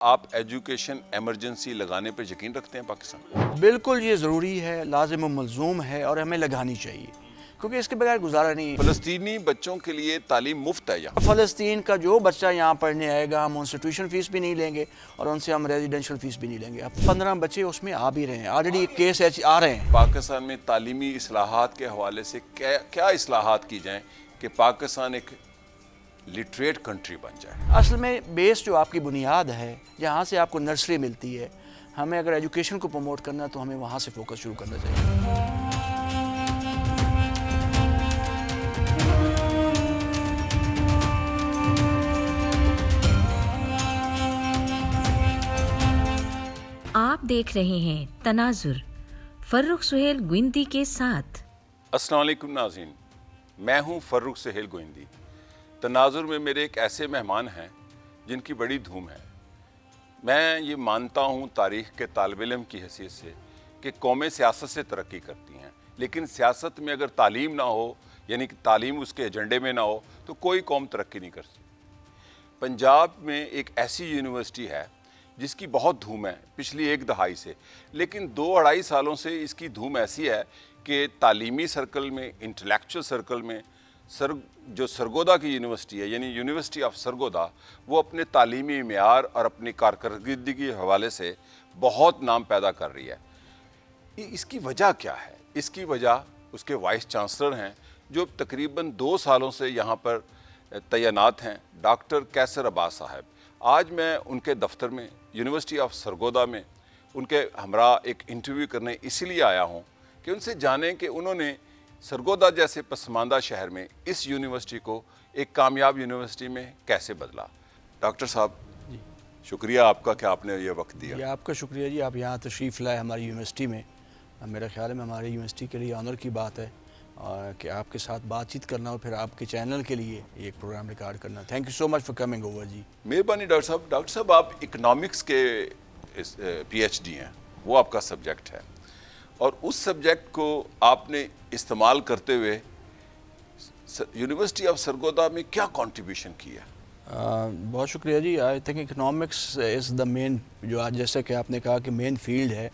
آپ education emergency لگانے پر یقین رکھتے ہیں پاکستان؟ بالکل یہ ضروری ہے، لازم و ملزوم ہے اور ہمیں لگانی چاہیے کیونکہ اس کے بغیر گزارا نہیں ہے۔ فلسطینی بچوں کے لیے تعلیم مفت ہے یہاں؟ فلسطین کا جو بچہ یہاں پڑھنے آئے گا ہم ان سے ٹیوشن فیس بھی نہیں لیں گے اور ان سے ہم ریزیڈینشیل فیس بھی نہیں لیں گے۔ اب 15 بچے اس میں آ بھی رہے ہیں، آلریڈی کیس آ رہے ہیں۔ پاکستان میں تعلیمی اصلاحات کے حوالے سے کیا اصلاحات کی جائیں کہ پاکستان ایک لٹریٹ کنٹری بن جائے؟ اصل میں بیس جو آپ کی بنیاد ہے، جہاں سے آپ کو نرسری ملتی ہے، ہمیں اگر ایجوکیشن کو پروموٹ کرنا ہے تو ہمیں وہاں سے فوکس شروع کرنا چاہیے۔ آپ دیکھ رہے ہیں تناظر فرخ سہیل گوئندی کے ساتھ۔ السلام علیکم ناظرین، میں ہوں فرخ سہیل گوئندی۔ تناظر میں میرے ایک ایسے مہمان ہیں جن کی بڑی دھوم ہے۔ میں یہ مانتا ہوں تاریخ کے طالب علم کی حیثیت سے کہ قومیں سیاست سے ترقی کرتی ہیں، لیکن سیاست میں اگر تعلیم نہ ہو، یعنی کہ تعلیم اس کے ایجنڈے میں نہ ہو، تو کوئی قوم ترقی نہیں کر سکتی۔ پنجاب میں ایک ایسی یونیورسٹی ہے جس کی بہت دھوم ہے پچھلی ایک دہائی سے، لیکن 2-2.5 سالوں سے اس کی دھوم ایسی ہے کہ تعلیمی سرکل میں، انٹلیکچول سرکل میں، جو سرگودا کی یونیورسٹی ہے یعنی یونیورسٹی آف سرگودا، وہ اپنے تعلیمی معیار اور اپنی کارکردگی کے حوالے سے بہت نام پیدا کر رہی ہے۔ اس کی وجہ کیا ہے؟ اس کی وجہ اس کے وائس چانسلر ہیں جو تقریباً 2 سالوں سے یہاں پر تعینات ہیں، ڈاکٹر کیسر عباس صاحب۔ آج میں ان کے دفتر میں یونیورسٹی آف سرگودا میں ان کے ہمراہ ایک انٹرویو کرنے اس لیے آیا ہوں کہ ان سے جانیں کہ انہوں نے سرگودا جیسے پسماندہ شہر میں اس یونیورسٹی کو ایک کامیاب یونیورسٹی میں کیسے بدلا۔ ڈاکٹر صاحب شکریہ آپ کا کہ آپ نے یہ وقت دیا۔ جی آپ کا شکریہ جی، آپ یہاں تشریف لائے ہماری یونیورسٹی میں۔ میرا خیال ہے ہماری یونیورسٹی کے لیے آنر کی بات ہے اور کہ آپ کے ساتھ بات چیت کرنا اور پھر آپ کے چینل کے لیے ایک پروگرام ریکارڈ کرنا۔ Thank you so much for coming over جی۔ مہربانی ڈاکٹر صاحب۔ ڈاکٹر صاحب آپ اکنامکس کے پی ایچ ڈی ہیں، وہ آپ کا سبجیکٹ ہے، اور اس سبجیکٹ کو آپ نے استعمال کرتے ہوئے یونیورسٹی آف سرگودا میں کیا کنٹریبیوشن کی ہے؟ بہت شکریہ جی۔ آئی تھنک اکنامکس از دا مین، جو آج جیسا کہ آپ نے کہا کہ مین فیلڈ ہے،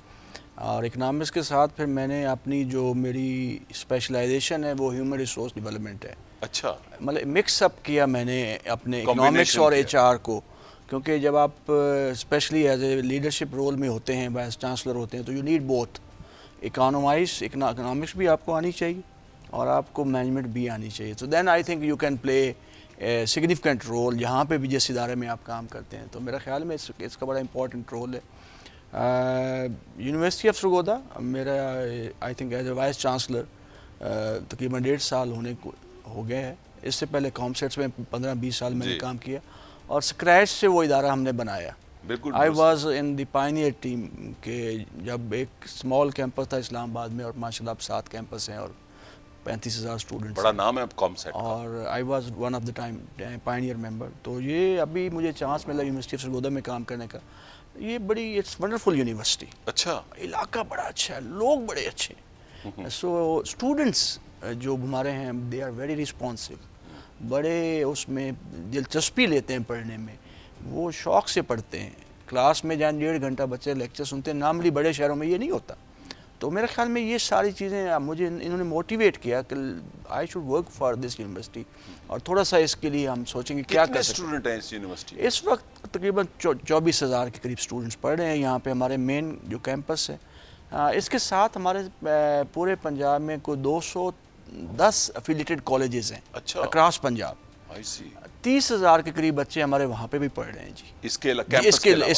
اور اکنامکس کے ساتھ پھر میں نے اپنی جو میری اسپیشلائزیشن ہے وہ ہیومن ریسورس ڈیولپمنٹ ہے۔ اچھا، مطلب مکس اپ کیا میں نے اپنے اکنامکس اور ایچ آر کو، کیونکہ جب آپ especially as a leadership role میں ہوتے ہیں، وائس چانسلر ہوتے ہیں، تو یو نیڈ بوتھ۔ اکنامکس بھی آپ کو آنی چاہیے اور آپ کو مینجمنٹ بھی آنی چاہیے، تو then I think you can play significant role جہاں پہ بھی جس ادارے میں آپ کام کرتے ہیں۔ تو میرا خیال میں اس کا بڑا امپورٹنٹ رول ہے۔ یونیورسٹی آف سرگودا میرا I think as a vice chancellor تقریباً 1.5 سال ہونے کو ہو گئے ہے۔ اس سے پہلے کامسیٹس میں 15-20 سال میں نے کام کیا اور اسکریچ سے وہ ادارہ ہم نے بنایا۔ بالکل۔ I was in the pioneer team کہ جب ایک اسمال کیمپس تھا اسلام آباد میں، اور ماشاء اللہ اب 7 کیمپس ہیں اور 35,000 اسٹوڈنٹس، بڑا نام ہے کامسیٹ کا، اور I was one of the time pioneer member. تو یہ ابھی مجھے چانس ملا یونیورسٹی آف سرگودا میں کام کرنے کا۔ یہ بڑی اٹس ونڈرفل یونیورسٹی۔ اچھا، علاقہ بڑا اچھا ہے، لوگ بڑے اچھے ہیں۔ سو اسٹوڈنٹس جو ہمارے ہیں دے آر ویری رسپانسو، بڑے اس میں دلچسپی لیتے ہیں پڑھنے میں، وہ شوق سے پڑھتے ہیں۔ کلاس میں جائیں 1.5 گھنٹہ بچے لیکچر سنتے ہیں، نارملی بڑے شہروں میں یہ نہیں ہوتا۔ تو میرے خیال میں یہ ساری چیزیں مجھے انہوں نے موٹیویٹ کیا کہ I should work for this university, اور تھوڑا سا اس کے لیے ہم سوچیں گے کیا کر سکتے ہیں۔ اسٹوڈنٹ ہیں اس یونیورسٹی میں؟ اس وقت تقریباً 24,000 کے قریب اسٹوڈنٹس پڑھ رہے ہیں یہاں پہ ہمارے مین جو کیمپس ہے۔ اس کے ساتھ ہمارے پورے پنجاب میں کوئی 210 افیلیٹڈ کالجز ہیں اکراس پنجاب۔ 30,000 کے قریب بچے ہمارے وہاں پہ بھی پڑھ رہے ہیں جی، اس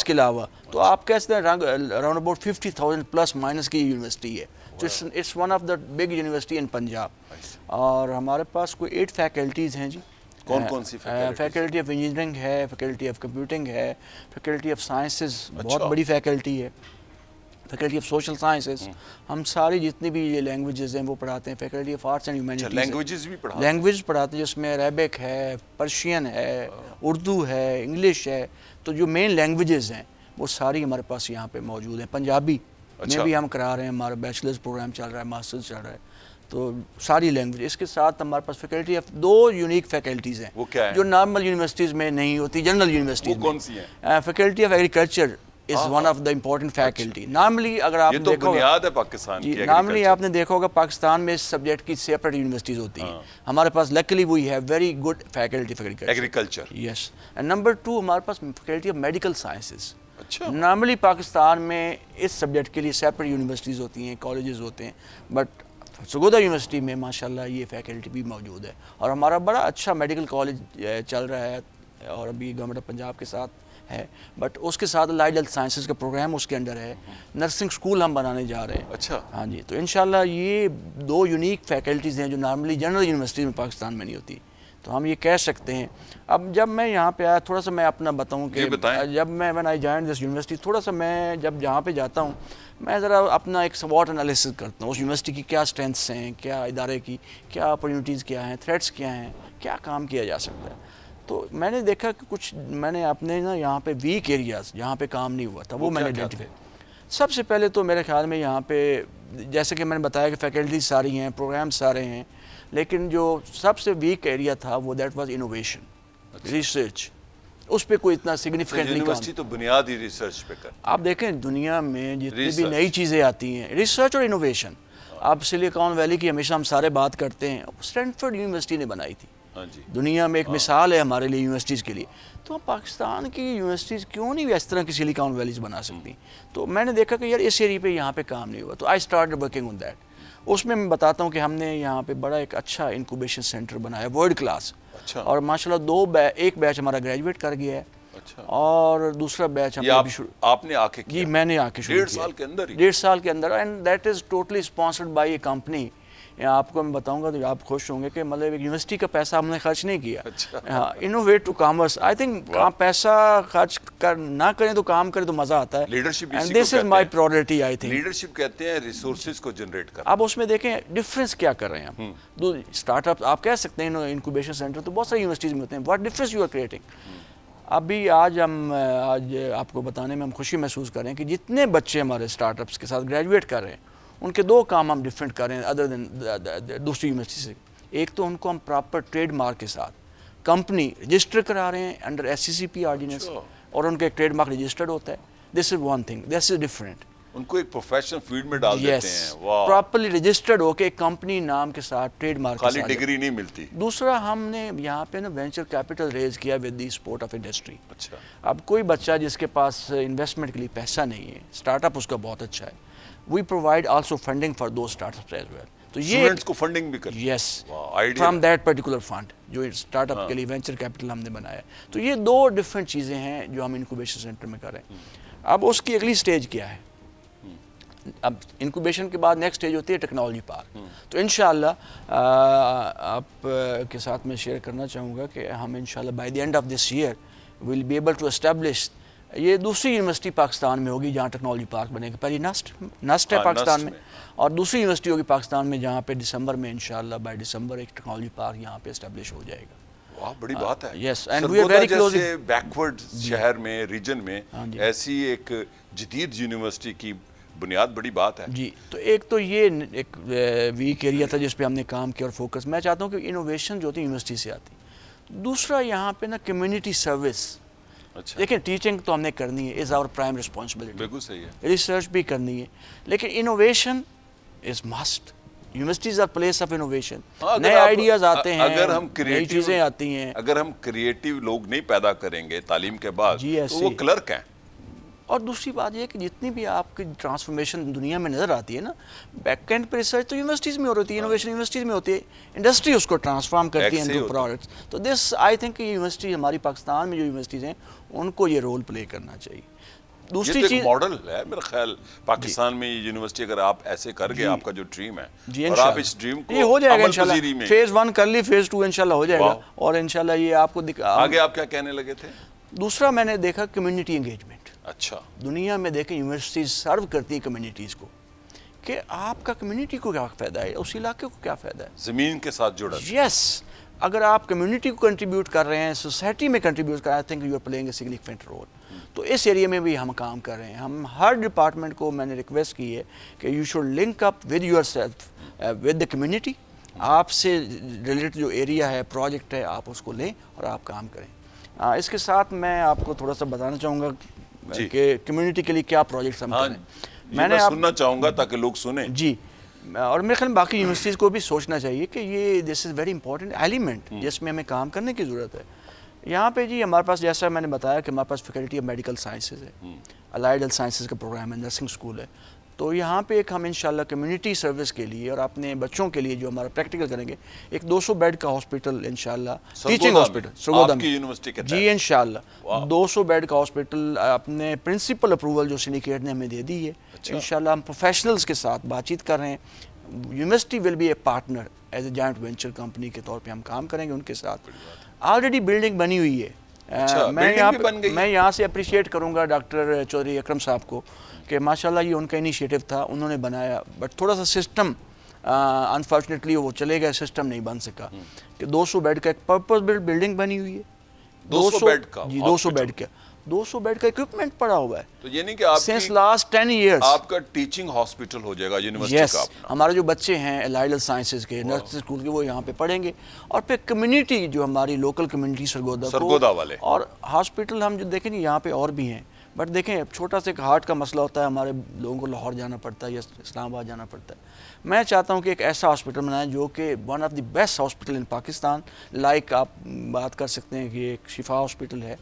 کے علاوہ۔ تو آپ کہہ سکتے ہیں اراؤنڈ اباؤٹ 50,000 پلس مائنس کی یونیورسٹی ہے۔ It's one of the big university in Punjab, اور ہمارے پاس کوئی 8 فیکلٹیز ہیں جی۔ کون سی فیکلٹی آف انجینئرنگ ہے، فیکلٹی آف کمپیوٹنگ ہے، فیکلٹی آف سائنسز بہت بڑی فیکلٹی ہے، فیکلٹی آف سوشل سائنسز، ہم ساری جتنی بھی یہ لینگویجز ہیں وہ پڑھاتے ہیں۔ Faculty of arts and humanities, languages بھی پڑھاتے ہیں، جس میں عربک ہے، پرشین ہے، اردو ہے، انگلش ہے۔ تو جو مین لینگویجز ہیں وہ ساری ہمارے پاس یہاں پہ موجود ہیں۔ پنجابی میں بھی ہم کرا رہے ہیں، ہمارا بیچلرز پروگرام چل رہا ہے، ماسٹرز چل رہا ہے۔ تو ساری لینگویج. اس کے ساتھ ہمارے پاس فیکلٹی آف 2 یونیک فیکلٹیز ہیں وہ کیا ہے جو نارمل یونیورسٹیز میں نہیں ہوتی, جنرل یونیورسٹیز وہ میں. کون سی ہیں؟ Faculty of agriculture is one of the important faculty. Normally اگر آپ یہ نے تو دیکھا ہوگا, بنیاد ہے پاکستان کی. نارملی آپ نے دیکھا ہوگا پاکستان میں اس سبجیکٹ کی سیپریٹ یونیورسٹیز ہوتی ہیں. ہمارے پاس luckily we have very good faculty of agriculture. Yes. And number 2 ہمارے پاس فیکلٹی آف میڈیکل سائنسز. اچھا. نارملی پاکستان میں اس سبجیکٹ کے لیے سیپریٹ یونیورسٹیز ہوتی ہیں, کالجز ہوتے ہیں, بٹ سرگودا یونیورسٹی میں ماشاءاللہ یہ فیکلٹی بھی موجود ہے, اور ہمارا بڑا اچھا میڈیکل کالج چل رہا ہے, اور ابھی گورنمنٹ آف پنجاب کے ساتھ ہے, بٹ اس کے ساتھ الائڈ ہیلتھ سائنسز کا پروگرام اس کے انڈر ہے. نرسنگ اسکول ہم بنانے جا رہے ہیں. اچھا. ہاں جی. تو انشاءاللہ یہ 2 یونیک فیکلٹیز ہیں جو نارملی جنرل یونیورسٹی میں پاکستان میں نہیں ہوتی. تو ہم یہ کہہ سکتے ہیں. اب جب میں یہاں پہ آیا, تھوڑا سا میں اپنا بتاؤں کہ جب میں when I joined this university, تھوڑا سا میں جب جہاں پہ جاتا ہوں میں ذرا اپنا ایک SWOT انالیسس کرتا ہوں. اس یونیورسٹی کی کیا اسٹرینتھس ہیں, کیا ادارے کی کیا اپرچونیٹیز کیا ہیں, تھریٹس کیا ہیں, کیا کام کیا جا سکتا ہے. تو میں نے دیکھا کہ کچھ میں نے اپنے نا یہاں پہ ویک ایریاز جہاں پہ کام نہیں ہوا تھا وہ میں نے آئیڈینٹیفائی. سب سے پہلے تو میرے خیال میں یہاں پہ جیسے کہ میں نے بتایا کہ فیکلٹیز ساری ہیں, پروگرام سارے ہیں, لیکن جو سب سے ویک ایریا تھا وہ دیٹ واز انوویشن, ریسرچ. اس پہ کوئی اتنا سگنیفیکنٹ نہیں. یونیورسٹی تو بنیادی ریسرچ پہ کر. آپ دیکھیں دنیا میں جتنی بھی نئی چیزیں آتی ہیں, ریسرچ اور انوویشن. آپ سلیکان ویلی کی ہمیشہ ہم سارے بات کرتے ہیں, اسٹینفورڈ یونیورسٹی نے بنائی تھی. دنیا میں ایک مثال ہے ہمارے لیے یونیورسٹیز کے لیے. تو ہم پاکستان کی یونیورسٹیز کیوں نہیں اس طرح کی سلیکان ویلیز بنا سکتی. تو میں نے دیکھا کہ یار اس ایریا پہ یہاں پہ کام نہیں ہوا, تو I start working on that. اس میں بتاتا ہوں کہ ہم نے یہاں پہ بڑا ایک اچھا انکوبیشن سینٹر بنایا, ورلڈ کلاس. اور ماشاءاللہ ایک بیچ ہمارا گریجویٹ کر گیا ہے, اور دوسرا بیچ ہم نے بھی شروع. آپ نے آ کے جی میں نے آ کے شروع کیا 1.5 سال کے اندر. 1.5 سال کے اندر. And that is totally sponsored by a company. آپ کو میں بتاؤں گا تو آپ خوش ہوں گے کہ مطلب ایک یونیورسٹی کا پیسہ ہم نے خرچ نہیں کیا. Innovate to commerce. I think پیسہ خرچ نہ کریں تو کام کریں تو مزہ آتا ہے. Leadership and this is my priority. I think leadership کہتے ہیں ریسورسز کو جنریٹ کرنا. اب اس میں دیکھیں ڈفرینس کیا کر رہے ہیں ہم. دو اسٹارٹ اپ آپ کہہ سکتے ہیں انکوبیشن سینٹر تو بہت ساری یونیورسٹیز میں ہوتے ہیں. What difference you are creating. ابھی آج آپ کو بتانے میں ہم خوشی محسوس کر رہے ہیں کہ جتنے بچے ہمارے اسٹارٹ اپس کے ساتھ گریجویٹ کر رہے ہیں ان کے 2 کام ہم ڈفرینٹ کر رہے ہیں ادر دین دوسری یونیورسٹی سے. ایک تو ان کو ہم پراپر ٹریڈ مارک کے ساتھ کمپنی رجسٹر کرا رہے ہیں انڈر SCCP آرڈیننس, اور ان کا ایک ٹریڈ مارک رجسٹرڈ ہوتا ہے. This is one thing, this is different. ان کو ایک پروفیشنل فیلڈ میں ڈال دیتے ہیں. واہ. پراپرلی رجسٹرڈ ہو کے ایک کمپنی نام کے ساتھ ٹریڈ مارک کے ساتھ. خالی ڈگری نہیں ملتی. دوسرا ہم نے یہاں پہ نا وینچر کیپٹل ریز کیا with the support of industry. اچھا. اب کوئی بچہ جس کے پاس انویسٹمنٹ کے لیے پیسہ نہیں ہے, اسٹارٹ اپ اس کا بہت اچھا ہے. We provide also funding for those startups as well. تو یہ اسٹوڈنٹس کو فنڈنگ بھی کرتے ہیں. Yes, from that particular fund جو اسٹارٹ اپ کے لیے وینچر کیپٹل ہم نے بنایا. تو یہ 2 ڈفرینٹ چیزیں ہیں جو ہم انکوبیشن سینٹر میں کر رہے ہیں. اب اس کی اگلی سٹیج کیا ہے. اب انکوبیشن کے بعد نیکسٹ سٹیج ہوتی ہے ٹیکنالوجی پارک. تو انشاءاللہ آپ کے ساتھ میں شیئر کرنا چاہوں گا کہ ہم انشاءاللہ by the end of this year will be able to establish. یہ دوسری یونیورسٹی پاکستان میں ہوگی جہاں ٹیکنالوجی پارک بنے گا. پہلی نسٹ ہے پاکستان میں, اور دوسری یونیورسٹی ہوگی پاکستان میں جہاں پہ دسمبر میں انشاءاللہ بائی دسمبر ایک ٹیکنالوجی پارک یہاں پہ اسٹیبلش ہو جائے گا. واہ, بڑی بات ہے. Yes, and we are very close. جیسے بیکورڈ شہر میں, ریجن میں ایسی ایک جدید یونیورسٹی کی بنیاد بڑی بات ہے. جی, تو ایک تو یہ ایک ویک ایریا تھا جس پہ ہم نے کام کیا اور فوکس. میں چاہتا ہوں کہ انوویشن جو ہوتی ہے یونیورسٹی سے آتی. دوسرا یہاں پہ نا کمیونٹی سروس. دیکھیں ٹیچنگ تو ہم نے کرنی ہے, از آور پرائم رسپانسبلٹی. بالکل صحیح ہے. ریسرچ بھی کرنی ہے, لیکن innovation is must. Universities are place of innovation. نئے آئیڈیاز آتے ہیں, اگر ہم نئی چیزیں آتی ہیں. اگر ہم کریٹیو لوگ نہیں پیدا کریں گے تعلیم کے بعد تو وہ کلرک ہیں. اور دوسری بات یہ کہ جتنی بھی آپ کی ٹرانسفارمیشن دنیا میں نظر آتی ہے نا, بیک اینڈ پہ ریسرچ تو یونیورسٹیز میں ہوتی ہے, انوویشن یونیورسٹیز میں ہوتی ہے, انڈسٹری اس کو ٹرانسفارم کرتی ہے انٹو پروڈکٹس. تو دس آئی تھنک کہ یونیورسٹی ہماری پاکستان میں جو یونیورسٹیز ہیں ان کو یہ رول پلے کرنا چاہیے. دوسری چیز ماڈل ہے میرا خیال پاکستان میں یونیورسٹی اگر آپ ایسے کر گئے آپ کا جو ڈریم ہے اور آپ اس ڈریم کو ہو جائے گا انشاءاللہ. فیز 1 کر لی, فیز 2 انشاءاللہ ہو جائے گا, اور انشاءاللہ یہ آپ کو آگے آپ کیا کہنے لگے تھے. دوسرا میں نے دیکھا کمیونٹی انگیجمنٹ. اچھا, دنیا میں دیکھیں یونیورسٹیز سرو کرتی ہیں کمیونٹیز کو کہ آپ کا کمیونٹی کو کیا فائدہ ہے, اس علاقے کو کیا فائدہ ہے, زمین کے ساتھ جڑا. یس, اگر آپ کمیونٹی کو کنٹریبیوٹ کر رہے ہیں, سوسائٹی میں کنٹریبیوٹ کر رہے ہیں, I think you are playing a significant role. تو اس ایریا میں بھی ہم کام کر رہے ہیں. ہم ہر ڈپارٹمنٹ کو میں نے ریکویسٹ کی ہے کہ you should link up with your self with the community. آپ سے ریلیٹڈ جو ایریا ہے, پروجیکٹ ہے, آپ اس کو لیں اور آپ کام کریں. اس کے ساتھ میں آپ کو تھوڑا سا بتانا چاہوں گا کہ کمیونٹی کے لیے کیا پروجیکٹس ہم کریں. میں سننا چاہوں گا تاکہ لوگ سنیں. جی, اور میرے خیال میں باقی یونیورسٹیز کو بھی سوچنا چاہیے کہ یہ دس از ویری امپورٹنٹ ایلیمنٹ جس میں ہمیں کام کرنے کی ضرورت ہے. یہاں پہ جی ہمارے پاس, جیسا میں نے بتایا کہ ہمارے پاس فیکلٹی آف میڈیکل سائنسز ہے, الائڈ ہیلتھ سائنسز کا پروگرام ہے, نرسنگ اسکول ہے. تو یہاں پہ ایک ہم انشاءاللہ کمیونٹی سروس کے لیے اور اپنے بچوں کے لیے جو ہمارا پریکٹیکل کریں گے, ایک 200 بیڈ کا ہاسپٹل انشاءاللہ, ٹیچنگ ہاسپٹل سرگودا میں یونیورسٹی کے جی انشاءاللہ 200 بیڈ کا ہاسپٹل اپنے پرنسپل اپروول جو سنڈیکیٹ نے ہمیں دے دی ہے. انشاءاللہ ہم پروفیشنلز کے ساتھ بات چیت کر رہے ہیں. University will be a partner as a joint venture company کے طور پہ ہم کام کریں گے ان کے ساتھ. آلریڈی بلڈنگ بنی ہوئی ہے. میں یہاں سے اپریشیٹ کروں گا ڈاکٹر چودھری اکرم صاحب کو کہ ماشاءاللہ یہ ان کا انیشیٹو تھا, انہوں نے بنایا, بٹ تھوڑا سا سسٹم انفارچونیٹلی وہ چلے گئے, سسٹم نہیں بن سکا. کہ 200 بیڈ کا ایک پرپز بلڈ بلڈنگ بنی ہوئی ہے. 200 بیڈ کا جی 200 بیڈ کا 200 بیڈ کا اکوپمنٹ پڑا ہوا ہے. تو یہ نہیں کہ آپ سنس لاسٹ 10 ایئرس آپ کا ٹیچنگ ہاسپٹل ہو جائے گا یونیورسٹی کا اپنا. ہمارے جو بچے ہیں الائڈ ہیلتھ سائنسز کے, نرسنگ اسکول کے, وہ یہاں پہ پڑھیں گے. اور پھر کمیونٹی جو ہماری لوکل کمیونٹی سرگودا والے, اور ہاسپٹل ہم جو دیکھیں یہاں پہ اور بھی ہیں, بٹ دیکھیں چھوٹا سا ایک ہارٹ کا مسئلہ ہوتا ہے, ہمارے لوگوں کو لاہور جانا پڑتا ہے یا اسلام آباد جانا پڑتا ہے. میں چاہتا ہوں کہ ایک ایسا ہاسپٹل بنائیں جو کہ one of the best hospital in Pakistan, like آپ بات کر سکتے ہیں کہ ایک شفا ہاسپٹل ہے,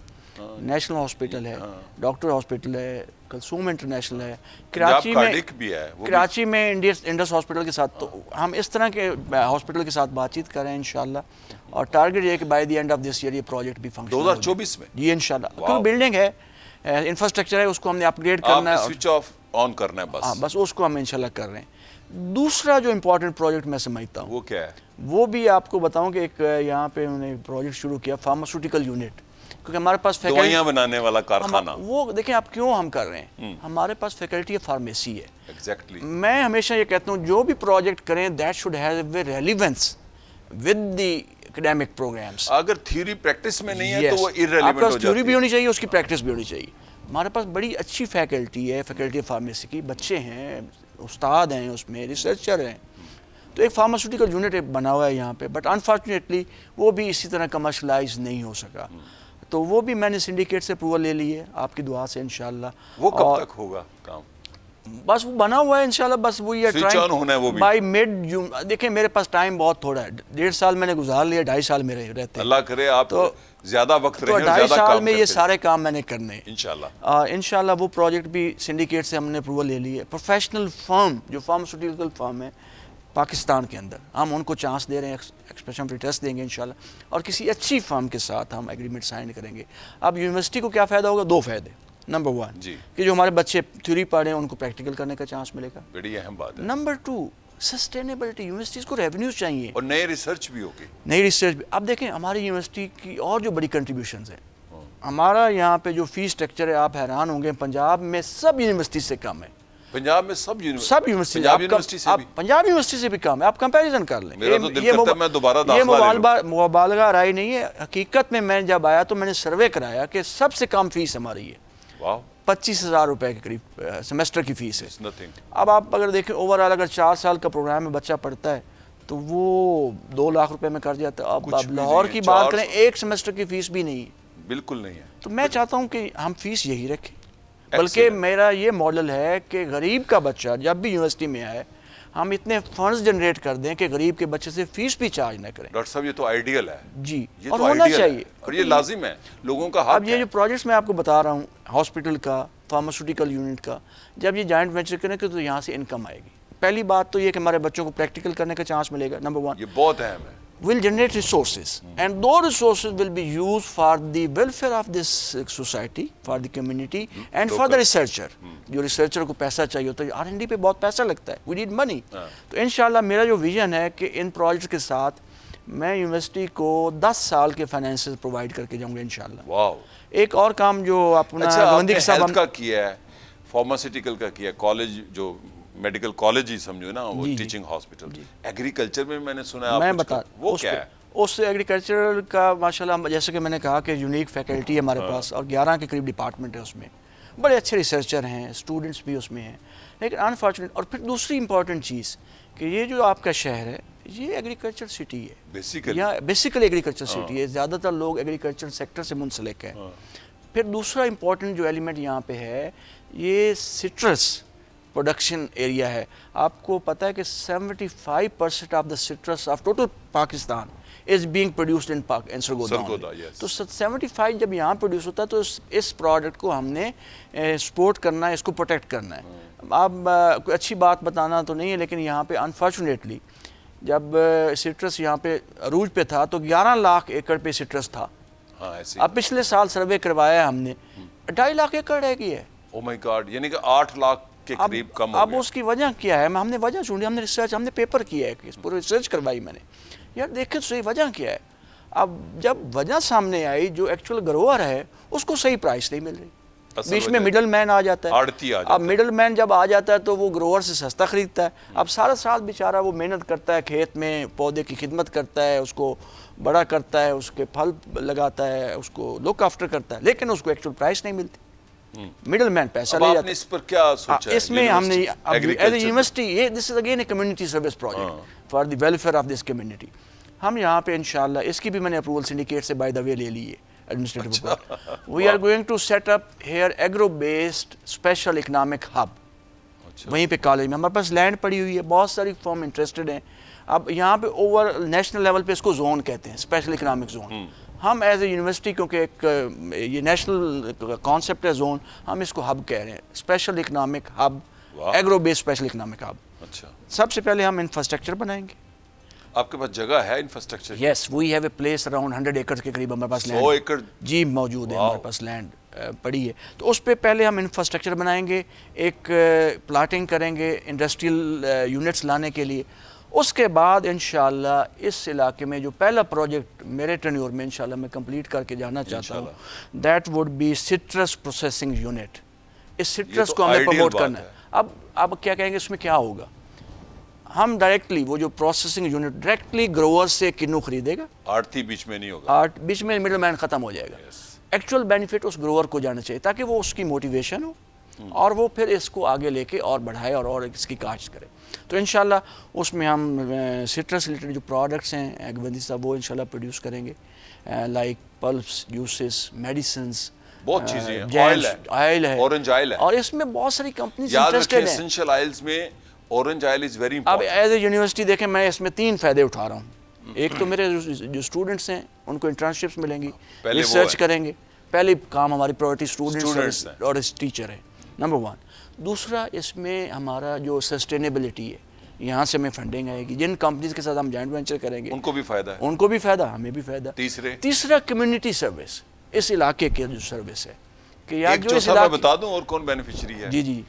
نیشنل ہاسپٹل ہے, ڈاکٹر ہاسپٹل ہے, کلثوم انٹرنیشنل ہے, کراچی میں انڈس ہاسپٹل کے ساتھ. تو ہم اس طرح کے ہاسپٹل کے ساتھ بات چیت کریں انشاءاللہ, اور ٹارگیٹ یہ ہے کہ by the end of this year یہ پروجیکٹ بھی فنکشن 2024 میں جی انشاءاللہ. کیونکہ بلڈنگ ہے, انفراسٹرکچر ہے, اس کو ہم نے اپ گریڈ کرنا ہے, سوئچ آف آن کرنا ہے بس. بس اس کو ہم انشاءاللہ کر رہے ہیں. دوسرا جو امپورٹنٹ پروجیکٹ میں سمجھتا ہوں وہ کیا ہے, وہ بھی آپ کو بتاؤں کہ ایک یہاں پہ انہوں نے پروجیکٹ شروع کیا فارماسیوٹیکل یونٹ, کیونکہ ہمارے پاس دوائیاں بنانے والا کارخانہ. وہ دیکھیں آپ کیوں ہم کر رہے ہیں, ہمارے پاس فیکلٹی آف فارمیسی ہے. ایگزیکٹلی. میں ہمیشہ یہ کہتا ہوں جو بھی پروجیکٹ کریں that should have a relevance with the academic programs. اگر تھیوری پریکٹس میں نہیں ہے تو وہ ایرریلیونٹ ہو جاتی ہے. تھیوری بھی ہونی چاہیے, اس کی پریکٹس بھی ہونی چاہیے. ہمارے پاس بڑی اچھی فیکلٹی ہے, فیکلٹی آف فارمیسی کی, بچے ہیں, استاد ہیں, اس میں ریسرچر ہیں. تو ایک فارماسیوٹیکل یونٹ بنا ہوا ہے یہاں پہ, بٹ انفارچونیٹلی وہ بھی اسی طرح کمرشلائز نہیں ہو سکا. تو وہ بھی میں نے سنڈیکیٹ سے اپروول لے لی ہے, آپ کی دعا سے انشاءاللہ. وہ کب تک ہوگا کام؟ بس وہ بنا ہوا ہے انشاءاللہ, بس وہ یہ ٹرائنگ بائی مڈ جون. دیکھیں میرے پاس ٹائم بہت تھوڑا ہے, 1.5 سال میں نے گزار لیا, 2.5 سال میرے رہتے ہیں. اللہ کرے آپ زیادہ وقت رہیں, تو 2.5 سال میں یہ سارے کام میں نے کرنے ہیں انشاءاللہ. انشاءاللہ وہ پروجیکٹ بھی سنڈیکیٹ سے ہم نے اپروول لے لی ہے. پروفیشنل فرم جو فارماسیوٹیکل فرم ہے پاکستان کے اندر, ہم ان کو چانس دے رہے ہیں, ایکسپریشن فری ٹیسٹ دیں گے انشاءاللہ, اور کسی اچھی فرم کے ساتھ ہم ایگریمنٹ سائن کریں گے. اب یونیورسٹی کو کیا فائدہ ہوگا؟ 2 فائدے. نمبر 1 کہ جو ہمارے بچے تھیوری پڑھ رہے ہیں ان کو پریکٹیکل کرنے کا چانس ملے گا, بڑی اہم بات ہے. نمبر 2 سسٹینیبلٹی, یونیورسٹیز کو ریونیوز چاہیے, اور نئے ریسرچ بھی ہوگی, نئی ریسرچ بھی. اب دیکھیں ہماری یونیورسٹی کی اور جو بڑی کنٹریبیوشنز ہیں, ہمارا یہاں پہ جو فیس اسٹرکچر ہے آپ حیران ہوں گے, پنجاب میں سب یونیورسٹی سے کم ہے. پنجاب میں سب یونیورسٹی پنجاب یونیورسٹی سے بھی کم ہے. آپ کمپیریزن کر لیں. میرا تو دل کرتا ہے میں دوبارہ داخلہ لے لوں. یہ مبالغہ رائے نہیں ہے, حقیقت میں میں جب آیا تو میں نے سروے کرایا کہ سب سے کم فیس ہماری ہے. 25,000 روپے کے قریب سیمسٹر کی فیس ہے. اب آپ اگر دیکھیں اوور آل اگر 4 سال کا پروگرام میں بچہ پڑھتا ہے تو وہ 2 لاکھ روپے میں کر جاتا ہے. اب لاہور کی بات کریں, ایک سیمسٹر کی فیس بھی نہیں ہے, بالکل نہیں ہے. تو میں چاہتا ہوں کہ ہم فیس یہی رکھیں, بلکہ میرا یہ ماڈل ہے کہ غریب کا بچہ جب بھی یونیورسٹی میں آئے ہم اتنے فنڈز جنریٹ کر دیں کہ غریب کے بچے سے فیس بھی چارج نہ کریں. ڈاکٹر صاحب یہ تو آئیڈیل ہے. جی, اور ہونا چاہیے, اور یہ لازم ہے, لوگوں کا حق ہے. اب یہ جو پروجیکٹس میں آپ کو بتا رہا ہوں, ہاسپٹل کا, فارماسیوٹیکل یونٹ کا, جب یہ جوائنٹ وینچر کریں گے تو یہاں سے انکم آئے گی. پہلی بات تو یہ کہ ہمارے بچوں کو پریکٹیکل کرنے کا چانس ملے گا. نمبر 1 یہ بہت اہم ہے. will generate resources and those resources will be used for the welfare of this society, for the community and for the researcher. جو ریسرچر کو پیسہ چاہیے ہوتا ہے, R&D پہ بہت پیسہ لگتا ہے, we need money. تو انشاءاللہ میرا جو ویژن ہے کہ ان پروجیکٹس کے ساتھ میں یونیورسٹی کو 10 سال کے فائنینسز پرووائڈ کر کے جاؤں گا انشاءاللہ. واو. ایک اور کام جو اپنا گوندی کے صاحب کا کیا ہے, فارماسیوٹیکل کا کیا ہے, کالج جو میڈیکل کالج ہی سمجھو نا, وہ ٹیچنگ ہاسپٹل. ایگریکلچر میں میں نے سنا ہے, میں بتا وہ کیا ہے, اس ایگریکلچر کا ماشاءاللہ جیسے کہ میں نے کہا کہ یونیک فیکلٹی ہے ہمارے پاس، اور 11 کے قریب ڈپارٹمنٹ ہے اس میں، بڑے اچھے ریسرچر ہیں، اسٹوڈنٹس بھی اس میں ہیں، لیکن انفارچونیٹ. اور پھر دوسری امپورٹنٹ چیز کہ یہ جو آپ کا شہر ہے یہ ایگریکلچر سٹی ہے، بیسیکلی ایگریکلچر سٹی ہے، زیادہ تر لوگ ایگریکلچر سیکٹر سے منسلک ہیں. پھر دوسرا امپورٹنٹ جو ایلیمنٹ یہاں پہ ہے یہ سٹرس پروڈکشن ایریا ہے. آپ کو پتہ ہے کہ 75% of the citrus of total Pakistan is being produced in Sargodha. تو 75 جب یہاں پروڈیوس ہوتا ہے تو اس پروڈکٹ کو ہم نے سپورٹ کرنا ہے، اس کو پروٹیکٹ کرنا ہے. اب کوئی اچھی بات بتانا تو نہیں ہے، لیکن یہاں پہ انفارچونیٹلی جب سٹرس یہاں پہ عروج پہ تھا تو 11 لاکھ ایکڑ پہ سٹرس تھا. اب پچھلے سال سروے کروایا ہم نے 2.5 لاکھ ایکڑ رہ گئی ہے. او مائی گاڈ، یعنی کہ 8 لاکھ کے قریب کم ہو اب گیا. اس کی وجہ کیا ہے؟ ہم نے وجہ ڈھونڈی، ہم نے ریسرچ، ہم نے پیپر کیا ہے، پورے ریسرچ کروائی میں نے. یار دیکھیں تو صحیح وجہ کیا ہے. اب جب وجہ سامنے آئی جو ایکچوئل گروور ہے اس کو صحیح پرائس نہیں مل رہی، بیچ میں مڈل مین آ جاتا ہے. آڑتی آ جاتا ہے. اب مڈل مین جب آ جاتا ہے تو وہ گروور سے سستا خریدتا ہے. اب سارا سال بیچارہ وہ محنت کرتا ہے، کھیت میں پودے کی خدمت کرتا ہے، اس کو بڑا کرتا ہے، اس کے پھل لگاتا ہے، اس کو لک آفٹر کرتا ہے، لیکن اس کو ایکچوئل پرائس نہیں ملتی. مڈل مین پیسہ لے جاتا ہے. اس پر کیا سوچا ہے؟ اس میں ہم نے as a university, this is again a community service project for the welfare of this community. ہم یہاں پہ انشاءاللہ اس کی بھی میں نے اپروول سنڈیکیٹ سے بائی دا وے لے لی ہے. We are going to set up here agro based special economic hub. وہیں پہ کالج میں ہمارے پاس لینڈ پڑی ہوئی ہے، بہت ساری فرم انٹرسٹڈ ہیں. اب یہاں پہ اوور نیشنل لیول پہ اس کو زون کہتے ہیں، اسپیشل اکنامک زون. ہم ایز اے یونیورسٹی کیونکہ ایک یہ نیشنل کانسیپٹ ہے زون، ہم اس کو ہب کہہ رہے ہیں، special economic hub, agro based special economic hub. اچھا، سب سے پہلے ہم انفراسٹرکچر بنائیں گے. آپ کے پاس جگہ ہے infrastructure? Yes, we have a place around 100 ایکڑ کے قریب ہمارے پاس لینڈ 100 ایکڑ جی موجود ہے، ہمارے پاس لینڈ پڑی ہے. تو اس پہ پہلے ہم انفراسٹرکچر بنائیں گے، ایک پلاٹنگ کریں گے انڈسٹریل یونٹس لانے کے لیے. اس کے بعد انشاءاللہ اس علاقے میں جو پہلا پروجیکٹ میرے ٹینیور میں انشاءاللہ میں کمپلیٹ کر کے جانا چاہتا ہوں، that would be citrus processing unit. اس سٹرس کو ہمیں پروموٹ کرنا ہے. اب کیا کہیں گے اس میں کیا ہوگا؟ ہم ڈائریکٹلی وہ جو پروسیسنگ یونٹ ڈائریکٹلی گروور سے کنو خریدے گا، آڑتی بیچ میں نہیں ہوگا، بیچ میں مڈل مین ختم ہو جائے گا. ایکچوئل بینیفٹ اس گروور کو جانا چاہیے تاکہ وہ اس کی موٹیویشن ہو اور وہ پھر اس کو آگے لے کے اور بڑھائے اور اس کی کاشت کرے. تو انشاءاللہ اس میں ہم سٹرس ریلیٹڈ جو پروڈکٹس ہیں ایگوندی صاحب وہ انشاءاللہ پروڈیوس کریں گے، لائک پلپس، جوسز، میڈیسنز، بہت چیزیں ہیں. آئل ہے، اورنج آئل ہے، اور اس میں بہت ساری کمپنیز یاد انٹرسٹڈ رکھیں ہیں. اسینشل آئلز میں اورنج آئل از ویری اب امپورٹنٹ. ایز اے یونیورسٹی دیکھیں میں اس میں 3 فائدے اٹھا رہا ہوں. ایک تو میرے جو اسٹوڈنٹس ہیں ان کو انٹرنشپس ملیں گی، ریسرچ کریں گے. پہلے کام ہماری پرائورٹی اسٹوڈنٹس اور ٹیچر ہے، نمبر 1. دوسرا اس میں ہمارا جو سسٹینیبلٹی ہے، یہاں سے ہمیں فنڈنگ آئے گی. جن کمپنیز کے ساتھ ہم جوائنٹ وینچر کریں گے ان کو بھی فائدہ ہے، ان کو بھی فائدہ، ہمیں بھی فائدہ. تیسرا کمیونٹی سروس، اس علاقے کے جو سروس ہے کہ یار جو اس علاقے میں بتا دوں اور کون بینیفیشری ہے. جی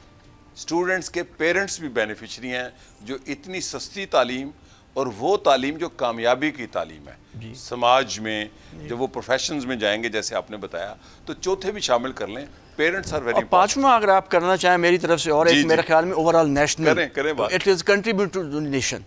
اسٹوڈنٹس کے پیرنٹس بھی بینیفیشری ہیں، جو اتنی سستی تعلیم اور وہ تعلیم جو کامیابی کی تعلیم ہے سماج میں. جب وہ پروفیشنز میں جائیں گے جیسے آپ نے بتایا تو چوتھے بھی شامل کر لیں. Parents are very. پانچواں اگر آپ کرنا چاہیں میری طرف سے اور ایک میرے خیال میں overall national, it is contribute to the nation,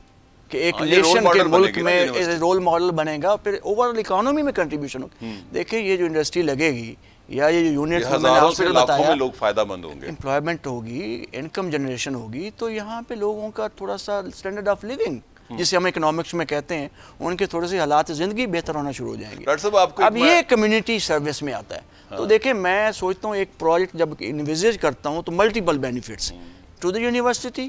کہ ایک نیشن کے ملک میں رول ماڈل بنے گا، پھر اوور آل اکانومی میں کنٹریبیوشن ہوگی. دیکھیں یہ جو انڈسٹری لگے گی یا یہ جو یونٹ ہزاروں سے لاکھوں میں لوگ فائدہ مند ہوں گے، امپلائمنٹ ہوگی، انکم جنریشن ہوگی، تو یہاں پہ لوگوں کا تھوڑا سا اسٹینڈرڈ آف لیونگ جسے ہم اکنامکس میں کہتے ہیں، ان کے تھوڑے سے حالات زندگی بہتر ہونا شروع ہو جائیں گے. ڈاکٹر صاحب آپ کو اب یہ کمیونٹی سروس میں آتا ہے. تو دیکھیں میں سوچتا ہوں ایک پروجیکٹ جب انویزیج کرتا ہوں تو multiple benefits to the university,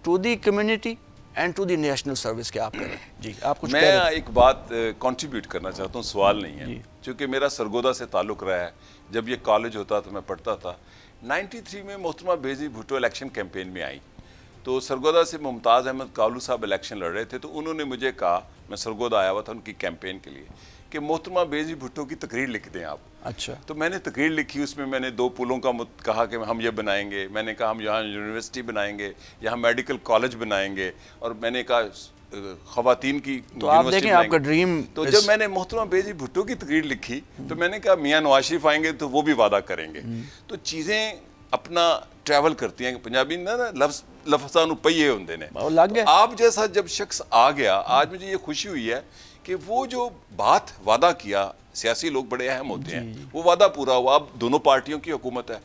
to the community and to the national service. کیا آپ کریں؟ جی آپ کچھ میں ایک بات کنٹریبیوٹ کرنا چاہتا ہوں، سوال نہیں ہے، چونکہ میرا سرگودا سے تعلق رہا ہے. جب یہ کالج ہوتا تو میں پڑھتا تھا. 93 میں محترمہ بے بھٹو الیکشن کیمپین میں آئی تو سرگودا سے ممتاز احمد کالو صاحب الیکشن لڑ رہے تھے. تو انہوں نے مجھے کہا، میں سرگودا آیا ہوا تھا ان کی کیمپین کے لیے، کہ محترمہ بے بھٹو کی تقریر لکھ دیں آپ. اچھا. تو میں نے تقریر لکھی، اس میں میں نے 2 پلوں کا کہا کہ ہم یہ بنائیں گے. میں نے کہا ہم یہاں یونیورسٹی بنائیں گے، یہاں میڈیکل کالج بنائیں گے، اور میں نے کہا خواتین کی یونیورسٹی بنائیں گے. ڈریم. تو جب میں نے محترمہ بے بھٹو کی تقریر لکھی تو میں نے کہا میاں نواز شریف آئیں گے تو وہ بھی وعدہ کریں گے. تو چیزیں اپنا ٹریول کرتی ہیں. پنجابی نا لفظاں نو پہیے ہوندے نے. آپ جیسا جب شخص آ گیا، آج مجھے یہ خوشی ہوئی ہے کہ وہ جو بات وعدہ کیا، سیاسی لوگ بڑے اہم ہوتے ہیں، وہ وعدہ پورا ہوا. اب دونوں پارٹیوں کی حکومت ہے،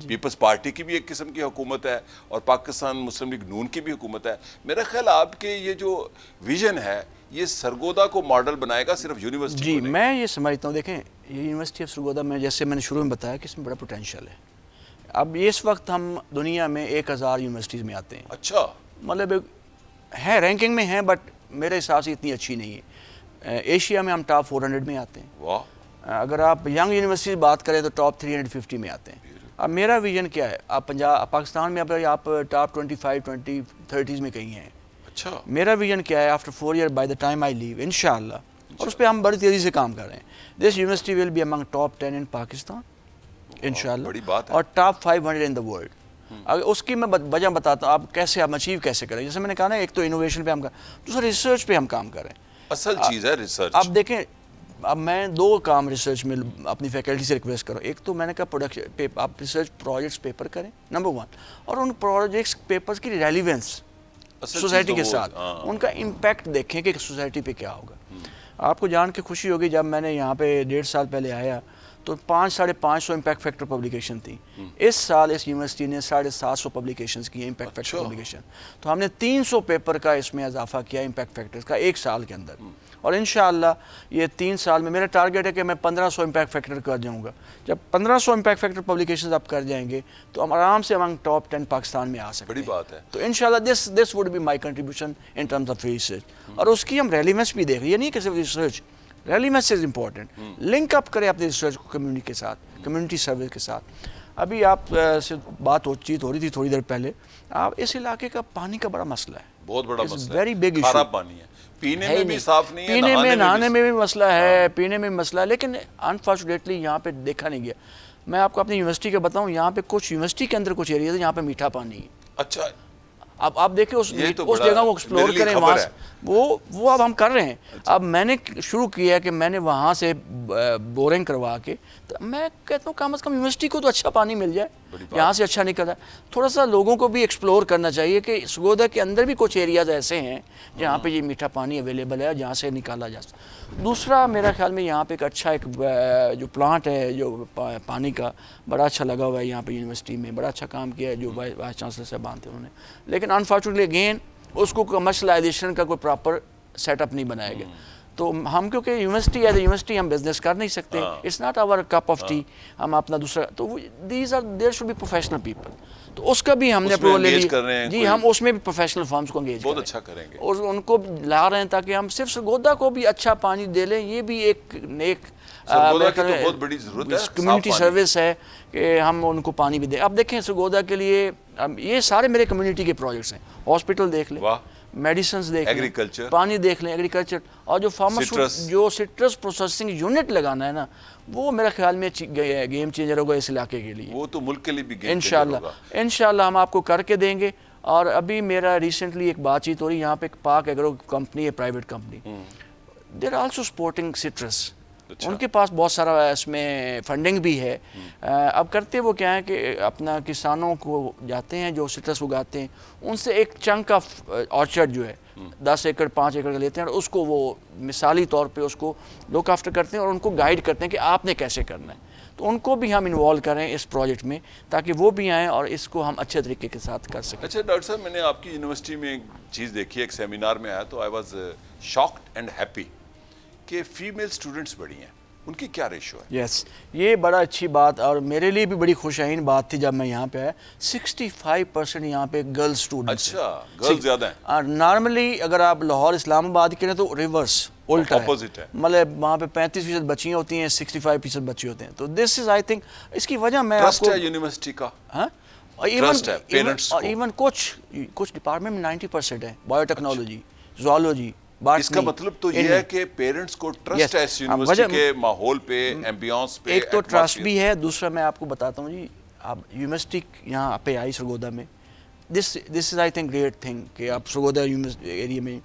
پیپلز پارٹی کی بھی ایک قسم کی حکومت ہے اور پاکستان مسلم لیگ نون کی بھی حکومت ہے. میرا خیال آپ کے یہ جو ویژن ہے یہ سرگودا کو ماڈل بنائے گا صرف یونیورسٹی جی کو نہیں. میں یہ سمجھتا ہوں، دیکھیں یہ یونیورسٹی آف سرگودا میں جیسے میں نے شروع میں بتایا کہ اس میں بڑا پوٹینشیل ہے. اب اس وقت ہم دنیا میں 1000 یونیورسٹیز میں آتے ہیں. اچھا، مطلب ہے رینکنگ میں ہیں بٹ میرے حساب سے اتنی اچھی نہیں ہے. ایشیا میں ہم ٹاپ 400 میں آتے ہیں. واہ. اگر آپ ینگ یونیورسٹی بات کریں تو ٹاپ 350 میں آتے ہیں. اب میرا ویژن کیا ہے، آپ پاکستان میں آپ ٹاپ 25 30s میں کہیں ہیں. اچھا، میرا ویژن کیا ہے، after 4 year by the time I leave انشاءاللہ، اور اس پہ ہم بڑی تیزی سے کام کر رہے ہیں. This university will be among top 10 in Pakistan انشاءاللہ، بڑی بات ہے. اور ٹاپ 500 ان دا ورلڈ. اگر اس کی میں وجہ بتاتا ہوں آپ کیسے ہم اچیو کیسے کریں. جیسے میں نے کہا نا، ایک تو انوویشن پہ ہم دوسرا ریسرچ پہ ہم کام کر رہے ہیں. اصل چیز ہے ریسرچ. اب دیکھیں، اب میں 2 کام ریسرچ میں اپنی فیکلٹی سے ریکویسٹ کروں. ایک تو میں نے کہا پروڈکشن، آپ ریسرچ پروجیکٹس پیپر کریں نمبر 1، اور ان پروجیکٹس پیپرز کی ریلیونس سوسائٹی کے ساتھ، ان کا امپیکٹ دیکھیں کہ سوسائٹی پہ کیا ہوگا. آپ کو جان کے خوشی ہوگی، جب میں نے یہاں پہ 1.5 سال پہلے آیا تو 500-550 امپیکٹ فیکٹر پبلیکیشن تھی. اس سال اس یونیورسٹی نے 750 پبلیکیشنز کی ہیں امپیکٹ فیکٹر پبلیکیشن. تو ہم نے 300 پیپر کا اس میں اضافہ کیا امپیکٹ فیکٹرز کا 1 سال کے اندر. اور انشاءاللہ یہ 3 سال میں میرا ٹارگیٹ ہے کہ میں 1500 امپیکٹ فیکٹر کر جاؤں گا. جب 1500 امپیکٹ فیکٹر پبلیکیشنز آپ کر جائیں گے تو ہم آرام سے امنگ ٹاپ 10 پاکستان میں آ سکتے ہیں. بڑی بات ہے. تو انشاءاللہ this would be my contribution in terms of research. اور اس کی ہم ریلیونس بھی دیکھ رہے ہیں. یہ نہیں کہ صرف research, relevance is important. Link up کریں اپنے ریسرچ کو کمیونٹی کے ساتھ، کمیونٹی سروس کے ساتھ. ابھی آپ سے بات ہو رہی تھی تھوڑی دیر پہلے، آپ اس علاقے کا پانی کا بڑا مسئلہ ہے. بہت بڑا مسئلہ ویری بگ ایشو. کھارا پانی ہے، پینے میں بھی صاف نہیں ہے، پینے میں نہانے میں بھی مسئلہ ہے، ہاں. پینے میں مسئلہ ہے. لیکن انفارچونیٹلی یہاں پہ دیکھا نہیں گیا. میں آپ کو اپنی یونیورسٹی کا بتاؤں، یہاں پہ کچھ یونیورسٹی کے اندر کچھ ایریاز ہیں جہاں پہ میٹھا پانی ہے. اچھا، اب آپ دیکھیں اس بڑا جگہ کو ایکسپلور میرے لیے کریں. خبر وہاں ہے. وہ اب ہم کر رہے ہیں. اب میں نے شروع کیا ہے کہ میں نے وہاں سے بورنگ کروا کے، تو میں کہتا ہوں کم از کم یونیورسٹی کو تو اچھا پانی مل جائے. یہاں سے اچھا نکل رہا ہے. تھوڑا سا لوگوں کو بھی ایکسپلور کرنا چاہیے کہ سرگودا کے اندر بھی کچھ ایریاز ایسے ہیں جہاں پہ یہ میٹھا پانی اویلیبل ہے، جہاں سے نکالا جا سکتا. دوسرا میرا خیال میں یہاں پہ ایک اچھا ایک جو پلانٹ ہے جو پانی کا، بڑا اچھا لگا ہوا ہے یہاں پہ یونیورسٹی میں. بڑا اچھا کام کیا ہے جو وائس چانسلر صاحبان تھے انہوں نے. لیکن انفارچونیٹلی اگین اس کو کمرشلائزیشن کا کوئی پراپر سیٹ اپ نہیں بنایا گیا. تو ہم کیونکہ یونیورسٹی ایز اے یونیورسٹی ہم بزنس کر نہیں سکتے. It's not our cup of tea. ہم اپنا دوسرا تو there should be professional people. تو اس کا بھی ہم نے اپروول لے لی. جی ہم اس میں بھی پروفیشنل فارمز کو انگیج بہت اچھا کریں گے اور ان کو لا رہے ہیں تاکہ ہم صرف سرگودا کو بھی اچھا پانی دے لیں. یہ بھی ایک نیک سرگودا کی تو بہت بڑی ضرورت ہے، کمیونٹی سروس ہے کہ ہم ان کو پانی بھی دیں. اب دیکھیں سرگودا کے لیے یہ سارے میرے کمیونٹی کے پروجیکٹس ہیں. ہاسپٹل دیکھ لیں، میڈیسنز دیکھ لیں، ایگریکلچر، پانی دیکھ لیں، ایگریکلچر، اور جو جو سٹرس پروسیسنگ یونٹ لگانا ہے نا، وہ میرا خیال میں گیم چینجر ہوگا اس علاقے کے لیے. وہ تو ملک کے لیے بھی گیم چینجر ہوگا. انشاءاللہ ہم آپ کو کر کے دیں گے. اور ابھی میرا ریسنٹلی ایک بات چیت ہو رہی ہے، یہاں پہ ایک پاک ایگرو کمپنی ہے، private company. They are also supporting citrus. ان کے پاس بہت سارا اس میں فنڈنگ بھی ہے. اب کرتے وہ کیا ہے کہ اپنا کسانوں کو جاتے ہیں جو سٹرس اگاتے ہیں، ان سے ایک چنک آف آرچرڈ جو ہے 10 ایکڑ 5 ایکڑ کا لیتے ہیں، اور اس کو وہ مثالی طور پہ اس کو لک آفٹر کرتے ہیں اور ان کو گائیڈ کرتے ہیں کہ آپ نے کیسے کرنا ہے. تو ان کو بھی ہم انوالو کریں اس پروجیکٹ میں تاکہ وہ بھی آئیں اور اس کو ہم اچھے طریقے کے ساتھ کر سکیں. اچھا ڈاکٹر صاحب، میں نے آپ کی یونیورسٹی میں ایک چیز دیکھی ہے، ایک سیمینار میں آیا تو I was shocked and happy کہ فیمیل اسٹوڈنٹس بڑی ہیں. ان کی کیا ریشو ہے؟ یس، یہ بڑا اچھی بات اور میرے لیے بھی بڑی خوشائن بات تھی جب میں یہاں پہ آیا. 65% یہاں پہ گرل اسٹوڈنٹس. اچھا، گرل زیادہ ہیں. نارملی اگر آپ لاہور اسلام آباد کے تو ریورس الٹا ہے، مطلب وہاں پہ 35% بچیاں ہوتی ہیں، 65% بچے ہوتے ہیں. تو دس از آئی تھنک اس کی وجہ میں آپ کو ہے یونیورسٹی کا. ہاں، ایون کچھ ڈپارٹمنٹ میں 90% ہے. Bio technology, zoology. اس کا مطلب تو یہ ہے کہ پیرنٹس کو ٹرسٹ ہے اس یونیورسٹی کے ماحول پہ، ایمبیانس پہ. ایک تو ٹرسٹ بھی ہے، دوسرا میں آپ کو بتاتا ہوں جی، آپ یونیورسٹی یہاں پہ آئی سرگودا میں، this is I think great thing کہ آپ سرگودا ایریا میں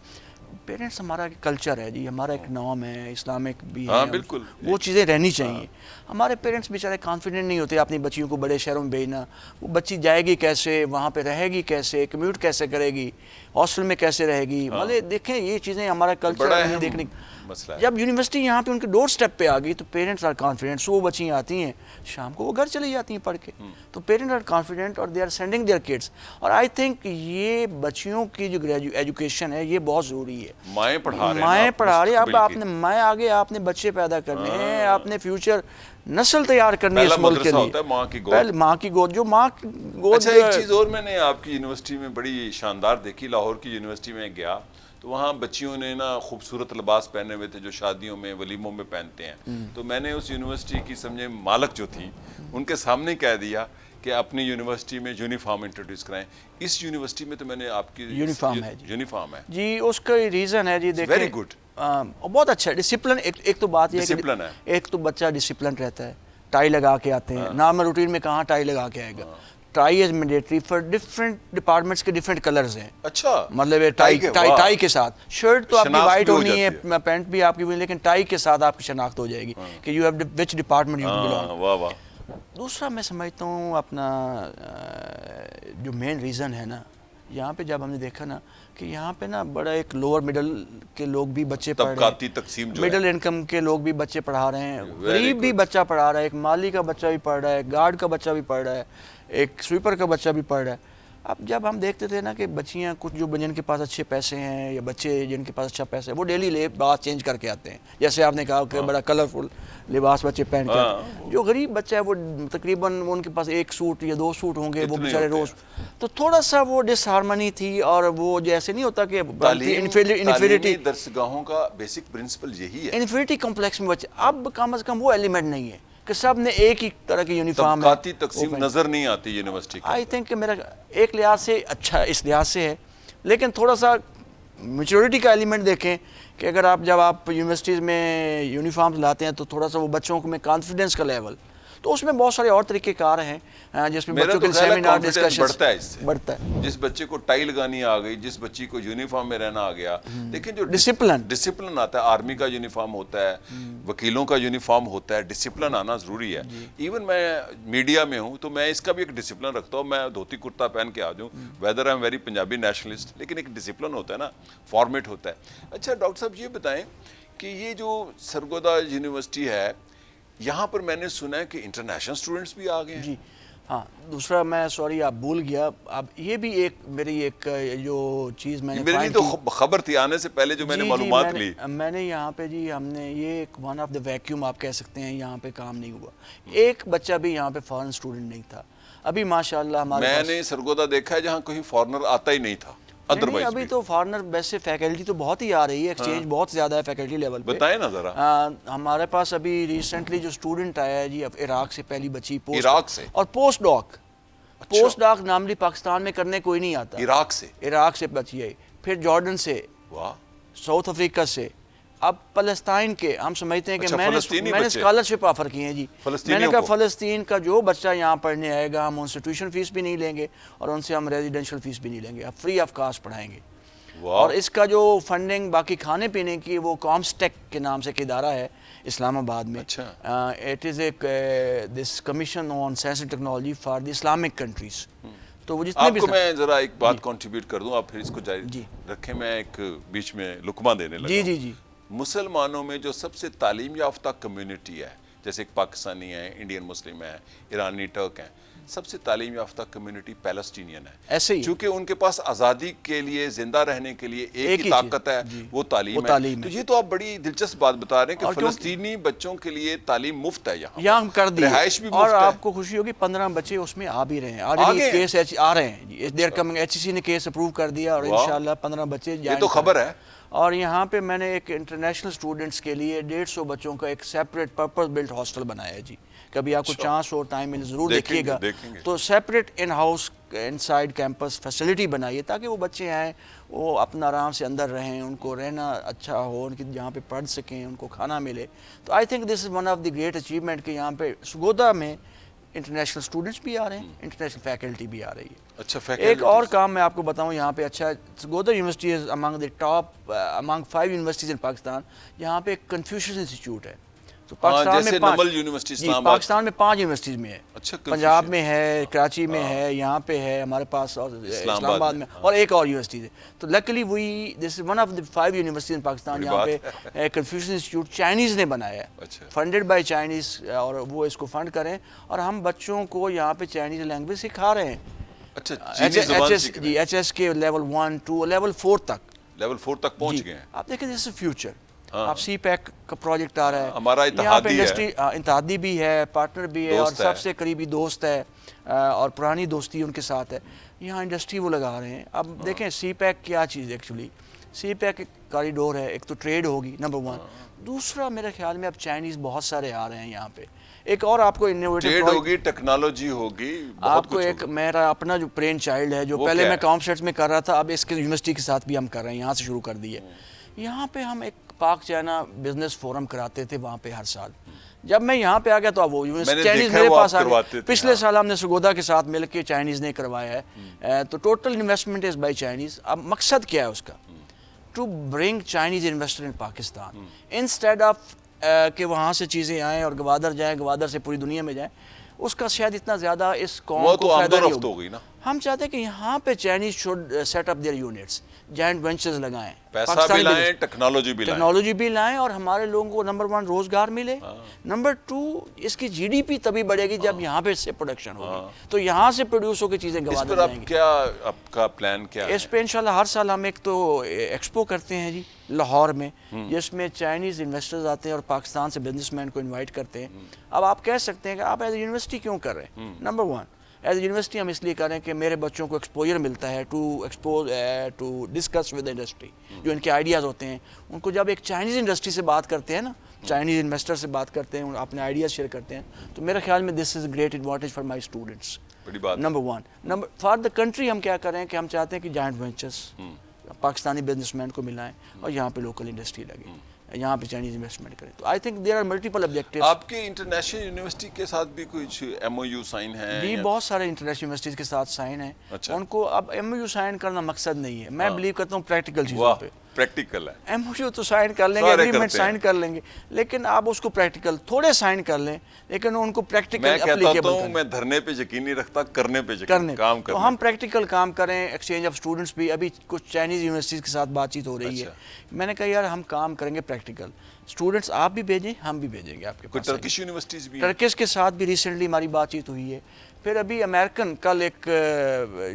پیرنٹس، ہمارا کلچر ہے جی، ہمارا ایک نام ہے، اسلامک بھی ہے. بالکل وہ چیزیں رہنی چاہیے. ہمارے پیرنٹس بیچارے کانفیڈنٹ نہیں ہوتے اپنی بچیوں کو بڑے شہروں میں بھیجنا. وہ بچی جائے گی کیسے، وہاں پہ رہے گی کیسے، کمیوٹ کیسے کرے گی، ہاسٹل میں کیسے رہے گی. مطلب دیکھیں یہ چیزیں ہمارا کلچر نہیں دیکھنے. مسئلہ ہے. جب یونیورسٹی یہاں پہ ان کے ڈور سٹیپ پہ آ گئی تو پیرنٹس آر کانفیڈنٹ. وہ بچیاں آتی ہیں شام کو وہ گھر چلی جاتی ہیں پڑھ کے, تو پیرنٹ آر کانفیڈنٹ اور they are sending their kids. اور آئی تھنک یہ بچیوں کی جو ایجوکیشن ہے یہ بہت ضروری ہے. مائیں پڑھا رہے ہیں, مائیں پڑھا رہی ہیں. اب آپ نے مائیں آگے آپ نے بچے پیدا کرنے ہیں, آپ نے فیوچر نسل تیار کرنی ہے اس ملک کے لیے. پہلے ماں کی گود, جو ماں کی گود. اچھا ایک چیز اور میں نے آپ کی یونیورسٹی میں بڑی شاندار دیکھی, لاہور کی یونیورسٹی میں گیا تو وہاں بچیوں نے نا خوبصورت لباس پہنے ہوئے تھے جو شادیوں میں ولیموں میں پہنتے ہیں. تو میں نے اس یونیورسٹی کی سمجھے مالک جو تھی ان کے سامنے کہہ دیا کہ اپنی یونیورسٹی میں یونیفارم انٹروڈیوس کرائیں. اس یونیورسٹی میں تو میں نے آپ کی یونیفارم ہے یونیفارم ہے جی. اس کا ریزن ہے جی, دیکھیں ویری گڈ, بہت اچھا ہے ڈسپلن. ایک تو بات یہ ہے ڈسپلن ہے, ایک تو بچہ ڈسپلن رہتا ہے, ٹائی لگا کے آتے ہیں. نارمل روٹین میں کہاں ٹائی لگا کے آئے گا. Tie is mandatory for different departments کے ڈفرینٹ کلرز ہیں. اچھا مطلب ٹائی کے ساتھ شرٹ تو آپ کی وائٹ ہونی ہے, پینٹ بھی آپ کی, لیکن ٹائی کے ساتھ آپ کی شناخت ہو جائے گی کہ you have which department you belong. واہ واہ. دوسرا میں سمجھتا ہوں اپنا جو مین ریزن ہے نا, یہاں پہ جب ہم نے دیکھا نا کہ یہاں پہ نا بڑا ایک لوور مڈل کے لوگ بھی بچے پڑھ رہے ہیں, طبقاتی تقسیم جو ہے, مڈل انکم کے لوگ بھی بچے پڑھا رہے ہیں, غریب بھی بچہ پڑھا رہا ہے, ایک مالی کا بچہ بھی پڑھ رہا ہے, گارڈ کا بچہ بھی پڑھ رہا ہے, ایک سویپر کا بچہ بھی پڑھ رہا ہے. اب جب ہم دیکھتے تھے نا کہ بچیاں کچھ جو جن کے پاس اچھے پیسے ہیں یا بچے جن کے پاس اچھا پیسہ ہے وہ ڈیلی لباس چینج کر کے آتے ہیں, جیسے آپ نے کہا کہ بڑا کلرفل لباس بچے پہن کے آتے ہیں. جو غریب بچہ ہے وہ تقریباً ان کے پاس ایک سوٹ یا دو سوٹ ہوں گے, وہ بیچارے روز. تو تھوڑا سا وہ ڈس ہارمنی تھی, اور وہ جیسے نہیں ہوتا کہ تعلیمی درسگاہوں کا بیسک پرنسپل یہی ہے, انفیریٹی کمپلیکس میں بچے. اب کم از کم وہ ایلیمنٹ نہیں ہے کہ سب نے ایک ہی طرح کی یونیفارم ہے. طبقاتی تقسیم نظر نہیں آتی یونیورسٹی کی. آئی تھنک کہ میرا ایک لحاظ سے اچھا اس لحاظ سے ہے, لیکن تھوڑا سا میچورٹی کا ایلیمنٹ دیکھیں کہ اگر جب آپ یونیورسٹیز میں یونیفارمز لاتے ہیں تو تھوڑا سا وہ بچوں میں کانفیڈنس کا لیول, تو اس میں بہت سارے اور طریقے کار ہیں جس میں بچوں کے سیمینار ڈسکشن بڑھتا ہے. اس سے بڑھتا ہے. جس بچے کو ٹائی لگانی آ گئی, جس بچی کو یونیفارم میں رہنا آ گیا, لیکن جو ڈسپلن آتا ہے, آرمی کا یونیفارم ہوتا ہے, وکیلوں کا یونیفارم ہوتا ہے, ڈسپلن آنا ضروری ہے. ایون میں میڈیا میں ہوں تو میں اس کا بھی ایک ڈسپلن رکھتا ہوں. میں دھوتی کرتا پہن کے آ جاؤں, whether I am very Punjabi nationalist, لیکن ایک ڈسپلن ہوتا ہے نا, فارمیٹ ہوتا ہے. اچھا ڈاکٹر صاحب یہ بتائیں کہ یہ جو سرگودا یونیورسٹی ہے یہاں پر میں نے سنا ہے کہ انٹرنیشنل اسٹوڈنٹس بھی آ گئے ہیں. جی ہاں. دوسرا میں سوری آپ بھول گیا, اب یہ بھی ایک میری ایک جو چیز میں نے میرے لیے تو خبر تھی آنے سے پہلے جو میں نے معلومات لی. میں نے یہاں پہ جی ہم نے یہ ایک ون آف دا ویکیوم آپ کہہ سکتے ہیں, یہاں پہ کام نہیں ہوا. ایک بچہ بھی یہاں پہ فارن اسٹوڈنٹ نہیں تھا ابھی ماشاءاللہ ہمارے میں نے سرگودا دیکھا ہے جہاں کوئی فارنر آتا ہی نہیں تھا. نہیں, ابھی تو فارنر ویسے فیکلٹی تو بہت ہی آ رہی ہے, ایکسچینج بہت زیادہ ہے فیکلٹی لیول پہ. بتائیں نا ذرا. ہمارے پاس ابھی ریسنٹلی جو اسٹوڈنٹ آیا ہے جی عراق سے, پہلی بچی عراق سے, اور پوسٹ ڈاک نارملی پاکستان میں کرنے کوئی نہیں آتا. عراق سے بچی ہے, پھر جارڈن سے, ساؤتھ افریقہ سے, اب فلسطین کے. ہم سمجھتے ہیں کہ میں نے اسکالرشپ آفر کی ہیں جی. میں نے کہا فلسطین کا جو بچہ یہاں پڑھنے آئے گا ہم انسٹی ٹیوشن فیس بھی نہیں لیں گے اور ان سے ہم ریزیڈینشیل فیس بھی نہیں لیں گے, ہم فری آف کاسٹ پڑھائیں گے. اور اس کا جو فنڈنگ باقی کھانے پینے کی وہ کامسٹیک کے نام سے ایک ادارہ ہے اسلام آباد میں. It is this commission on science and technology for the Islamic countries. تو وہ جتنے بھی آپ کو میں ذرا ایک بات کنٹریبیوٹ کر دوں, آپ پھر اس کو جاری رکھیں. میں ایک بیچ میں لقمہ دینے لگا. جی. مسلمانوں میں جو سب سے تعلیم یافتہ کمیونٹی ہے, جیسے ایک پاکستانی ہے, انڈین مسلم ہے, ایرانی ٹرک ہیں, سب سے تعلیم یافتہ کمیونٹی پیلسٹینین ہے. ایسے ہی چونکہ ان کے پاس آزادی کے لیے, زندہ رہنے کے لیے ایک ہی طاقت ہے, وہ تعلیم ہے. تو یہ تو آپ بڑی دلچسپ بات بتا رہے ہیں کہ فلسطینی بچوں کے لیے تعلیم مفت ہے یہاں کر دی, رہائش بھی مفت اور ہے. آپ کو خوشی ہوگی 15 بچے اس میں آ بھی رہے ہیں, آلریڈی کیس آ رہے ہیں. دیر کمنگ ایچ ای سی نے کیس اپروو کر دیا اور انشاءاللہ 15 بچے یہ تو خبر ہے. اور یہاں پہ میں نے ایک انٹرنیشنل اسٹوڈنٹس کے لیے 150 بچوں کا ایک سیپریٹ پرپز بلٹ ہاسٹل بنایا ہے جی. کبھی آپ کو چانس اور ٹائم ملے ضرور دیکھیے گا. تو separate in house inside campus facility بنائیے تاکہ وہ بچے آئیں, وہ اپنا آرام سے اندر رہیں, ان کو رہنا اچھا ہو, ان کی جہاں پہ پڑھ سکیں, ان کو کھانا ملے. تو I think this is one of the great achievement کہ یہاں پہ سرگودا میں انٹرنیشنل اسٹوڈنٹس بھی آ رہے ہیں, انٹرنیشنل فیکلٹی بھی آ رہی ہے. اچھا ایک اور کام میں آپ کو بتاؤں یہاں پہ اچھا, Sargodha university is Umang the top Umang 5 universities in Pakistan. یہاں پہ ایک کنفیوشس انسٹیٹیوٹ ہے, تو جیسے نمل یونیورسٹی اسلام آباد، پاکستان میں 5 یونیورسٹیز میں ہے. اچھا، پنجاب میں ہے، کراچی میں ہے، یہاں پہ ہے ہمارے پاس، اور اسلام آباد میں، اور ایک اور یونیورسٹی ہے. تو luckily we this is one of the 5 universities in Pakistan یہاں پہ کنفیوشن انسٹیٹیوٹ چائنیز نے بنایا ہے، فنڈیڈ بائی چائنیز، اور وہ اس کو فنڈ کریں، اور ہم بچوں کو یہاں پہ چائنیز لینگویج سکھا رہے ہیں. ایچ ایس کے لیول 1 2 لیول 4 تک، لیول 4 تک پہنچ گئے ہیں. آپ دیکھیں دس از فیوچر. آپ سی پیک کا پروجیکٹ آ رہا ہے، ہمارا یہاں پہ اتحادی انڈسٹری اتحادی بھی ہے، پارٹنر بھی ہے، اور سب سے قریبی دوست ہے، اور پرانی دوستی ان کے ساتھ ہے. یہاں انڈسٹری وہ لگا رہے ہیں. اب دیکھیں سی پیک کیا چیز ہے ایکچولی. سی پیک ایک کاریڈور ہے. ایک تو ٹریڈ ہوگی نمبر 1، دوسرا میرے خیال میں اب چائنیز بہت سارے آ رہے ہیں یہاں پہ. ایک اور آپ کو ٹریڈ ہوگی، ٹیکنالوجی ہوگی، آپ کو ایک میرا اپنا جو برین چائلڈ ہے، جو پہلے میں کامسیٹس میں کر رہا تھا، اب اس کے یونیورسٹی کے ساتھ بھی ہم کر رہے ہیں، یہاں سے شروع کر دی ہے. یہاں پہ ہم ایک پاک چائنا بزنس فورم کراتے تھے وہاں پہ ہر سال. جب میں یہاں پہ آ گیا تو اب وہ چائنیز میرے پاس آ گئے. پچھلے سال ہم نے سرگودا کے ساتھ مل کے چائنیز نے کروایا ہے. تو total investment is by Chinese. اب مقصد کیا ہے اس کا؟ To bring Chinese investor in Pakistan instead of کہ وہاں سے چیزیں آئیں اور گوادر جائیں، گوادر سے پوری دنیا میں جائیں. اس کا شاید اتنا زیادہ اس قوم کو فائدہ نہیں ہوگا. ہم چاہتے ہیں کہ یہاں پہ Chinese should set up their units, joint ventures لگائیں، پیسہ بھی لائیں، ٹیکنالوجی بھی لائیں، اور ہمارے لوگوں کو نمبر 1 روزگار ملے، نمبر 2 اس کی جی ڈی پی تبھی بڑھے گی جب یہاں پہ سے پروڈکشن ہوگی. تو یہاں سے پروڈیوس ہو کے چیزیں گوادر جائیں گی. کیا آپ کا پلان کیا ہے اس پہ انشاءاللہ ہر سال ہم ایک تو ایکسپو کرتے ہیں جی لاہور میں، جس میں چائنیز انویسٹرز آتے ہیں اور پاکستان سے بزنس مین کو انوائٹ کرتے ہیں. اب آپ کہہ سکتے ہیں کہ آپ ایز اے یونیورسٹی کیوں کر رہے ہیں؟ نمبر 1 ایز اے یونیورسٹی ہم اس لیے کر رہے ہیں کہ میرے بچوں کو ایکسپوجر ملتا ہے ٹو ڈسکس ود انڈسٹری. جو ان کے آئیڈیاز ہوتے ہیں، ان کو جب ایک چائنیز انڈسٹری سے بات کرتے ہیں نا، چائنیز انویسٹر سے بات کرتے ہیں، اپنے آئیڈیاز شیئر کرتے ہیں، تو میرے خیال میں this is a great advantage for my students. Number 1 for the country ہم کیا کر رہے ہیں کہ ہم چاہتے ہیں کہ joint ventures Pakistani business man کو ملائیں اور یہاں پہ لوکل انڈسٹری لگے، یہاں پہ چائنیز انویسٹمنٹ کریں. تو I think there are multiple objectives. آپ کے انٹرنیشنل یونیورسٹی کے ساتھ بھی کچھ ایم او یو سائن ہیں؟ جی بہت سارے انٹرنیشنل یونیورسٹیز کے ساتھ سائن ہیں. ان کو اب ایم او یو سائن کرنا مقصد نہیں ہے. میں بلیو کرتا ہوں پریکٹیکل چیزوں پہ. پریکٹیکل ہے. ایم او یو تو سائن کر لیں گے، ایگریمنٹ سائن کر لیں گے، لیکن آپ اس کو پریکٹیکل تھوڑے سائن کر لیں، لیکن ان کو پریکٹیکل اپلیکیبل کریں. میں دھرنے پہ یقین نہیں رکھتا، کرنے پہ یقین، کام کرنے. تو ہم پریکٹیکل کام کریں. ایکسچینج آف اسٹوڈنٹس بھی ابھی کچھ چائنیز یونیورسٹیز کے ساتھ بات چیت ہو رہی ہے. میں نے کہا یار ہم کام کریں گے پریکٹیکل. اسٹوڈنٹس آپ بھی بھیجیں، ہم بھی بھیجیں گے آپ کے پاس. ٹرکش یونیورسٹیز بھی، ٹرکش کے ساتھ بھی ریسنٹلی ہماری بات چیت ہوئی ہے. پھر ابھی امریکن کل ایک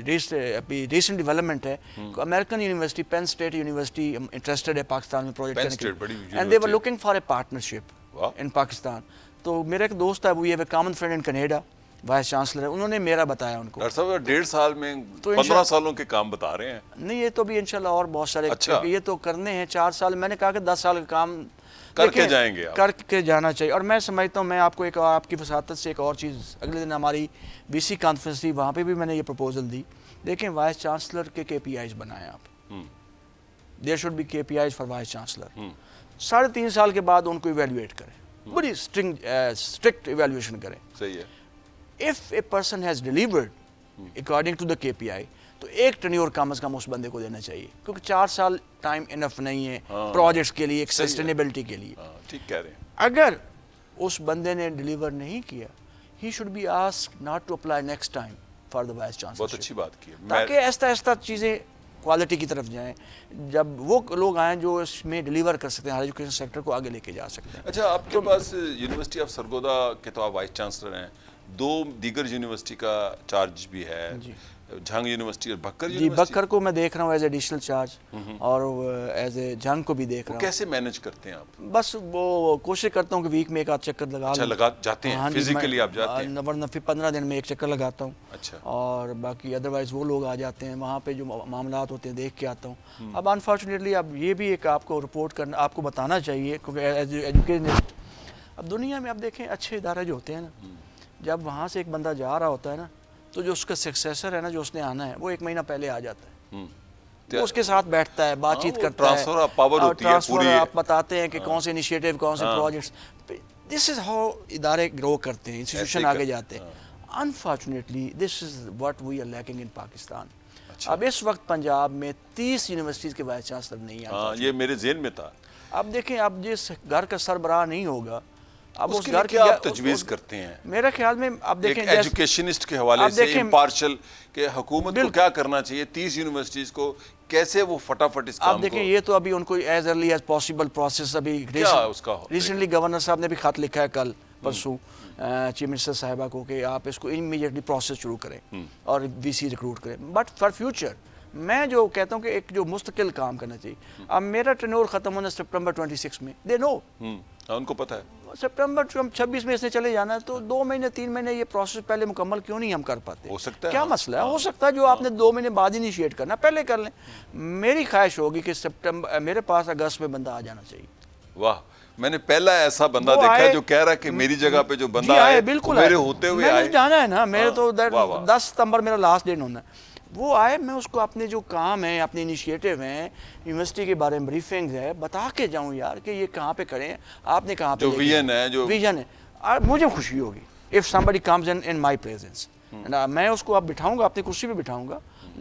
ریسنٹ ڈیولپمنٹ ہے، American university Penn State university interested ہے پاکستان میں پروجیکٹ کرنے کے، and they were looking for a partnership in Pakistan. تو میرا ایک دوست ہے، وہ یہ common friend in Canada, vice chancellor ہے، انہوں نے میرا بتایا ان کو. ڈاکٹر صاحب 1.5 سال میں 15 سالوں کے کام بتا رہے ہیں. نہیں، یہ تو بھی انشاءاللہ اور بہت سارے یہ تو کرنے ہیں. 4 سال میں نے کہا کہ 10 سال کا کام کر کے جائیں گے، کر کے جانا چاہیے. اور میں سمجھتا ہوں، میں آپ کو ایک آپ کی وساطت سے ایک اور چیز، اگلے دن ہماری بی سی کانفرنس تھی، وہاں پہ بھی میں نے یہ پروپوزل دی. دیکھیں وائس چانسلر کے KPIs بنائیں آپ. There should be KPIs for vice chancellor. 3.5 سال کے بعد ان کو ایویلویٹ کریں، بڑی اسٹرکٹ ایویلویشن کریں. صحیح ہے. If a person has delivered according to the KPI, تو ایک ٹینیور کم از کم اس بندے کو دینا چاہیے، کیونکہ 4 سال ٹائم انف نہیں ہے پروجیکٹس کے لیے، ایک سسٹینیبلٹی کے لیے. ٹھیک کہہ رہے ہیں. اگر اس بندے نے ڈلیور نہیں کیا، he should be asked not to apply next time for the vice chancellor. بہت اچھی بات کی ہے، تاکہ ایستا ایستا چیزیں کوالٹی کی طرف جائیں، جب وہ لوگ آئیں جو اس میں ڈلیور کر سکتے ہیں، ہر ایجوکیشن سیکٹر کو آگے لے کے جا سکتے ہیں. اچھا، آپ کے پاس یونیورسٹی آف سرگودا کے تو آپ وائس چانسلر ہیں، 2 دیگر یونیورسٹی کا چارج بھی ہے، جھنگ یونیورسٹی اور بکر جی. یونیورسٹی. بکر کو میں دیکھ رہا ہوں ایز ایڈیشنل چارج، اور ایز اے جھنگ کو بھی دیکھ رہا ہوں. کیسے مینج کرتے ہیں آپ؟ بس وہ کوشش کرتا ہوں کہ ویک میں ایک آدھ چکر لگا لوں. لگا جاتے ہیں فزیکلی؟ آپ جاتے ہیں؟ ورنہ 15 دن میں ایک چکر لگاتا ہوں. اچھا. اور باقی ادروائز وہ لوگ آ جاتے ہیں، وہاں پہ جو معاملات ہوتے ہیں دیکھ کے آتا ہوں. اب انفارچونیٹلی اب یہ بھی ایک آپ کو رپورٹ کرنا، آپ کو بتانا چاہیے، کیونکہ ایز ایجوکیشنسٹ اب دنیا میں اب دیکھیں اچھے ادارے جو ہوتے ہیں نا، جب وہاں سے ایک بندہ جا رہا ہوتا ہے نا، تو جو اس کا سکسیسر ہے نا، جو اس نے آنا ہے، وہ 1 مہینہ پہلے آ جاتا ہے. وہ اس کے ساتھ بیٹھتا ہے، بات چیت کرتا ہے، ٹرانسفر آف پاور ہوتی ہے پوری. آپ بتاتے ہیں کہ کون سے انیشیٹو، کون سے پروجیکٹس. دس از ہاؤ ادارے گرو کرتے ہیں، انسٹیٹیوشن آگے جاتے ہیں. Unfortunately this is what we are lacking in Pakistan. اب اس وقت پنجاب میں 30 یونیورسٹیز کے وائس چانسلر نہیں ہیں. یہ میرے ذہن میں تھا. اب دیکھیں، اب جس گھر کا سربراہ نہیں ہوگا اب اس کے لیے کیا آپ تجویز کرتے ہیں؟ میرا خیال میں اب دیکھیں ایک ایجوکیشنسٹ کے حوالے سے امپارشل کہ حکومت کو کیا کرنا چاہیے 30 یونیورسٹیز کو کیسے وہ فٹافٹ اس کام کو؟ آپ دیکھیں یہ تو ابھی ان کو as early as possible process ابھی ریسنٹلی گورنر صاحب نے بھی خط لکھا ہے کل پرسوں چیف منسٹر صاحبہ کو کہ آپ اس کو امیڈیٹلی پروسیس شروع کریں اور وی سی ریکروٹ کریں. بٹ فار فیوچر میں جو کہتا ہوں کہ ایک جو مستقل کام کرنا چاہیے. اب میرا ٹرنور ختم ہونا سپٹمبر 26 میں، دے نو ان کو پتہ ہے سپٹمبر 26 میں اس نے چلے جانا ہے، تو 2 مہینے 3 مہینے یہ پروسیس پہلے مکمل کیوں نہیں ہم کر پاتے؟ ہو سکتا ہے کیا مسئلہ ہے؟ ہو سکتا ہے جو آپ نے 2 مہینے بعد انیشیٹ کرنا پہلے کر لیں. میری خواہش ہوگی کہ سپٹمبر میرے پاس اگست میں بندہ آ جانا چاہیے. واہ، میں نے پہلا ایسا بندہ دیکھا ہے جو کہہ رہا ہے کہ میری جگہ پہ جو بندہ آئے بالکل میرے ہوتے ہوئے آئے. میں نے جانا ہے نا، میرے تو 10 ستمبر میرا لاسٹ ڈیٹ ہونا ہے. وہ آئے، میں اس کو اپنے جو کام ہیں اپنے انیشیٹو ہیں یونیورسٹی کے بارے میں بریفنگ ہے بتا کے جاؤں یار کہ یہ کہاں پہ کریں، آپ نے کہاں پہ جو ویژن ہے جو ویژن ہے. اور مجھے خوشی ہوگی if somebody comes in my presence. میں اس کو اب بٹھاؤں گا، اپنی کرسی پہ بٹھاؤں گا،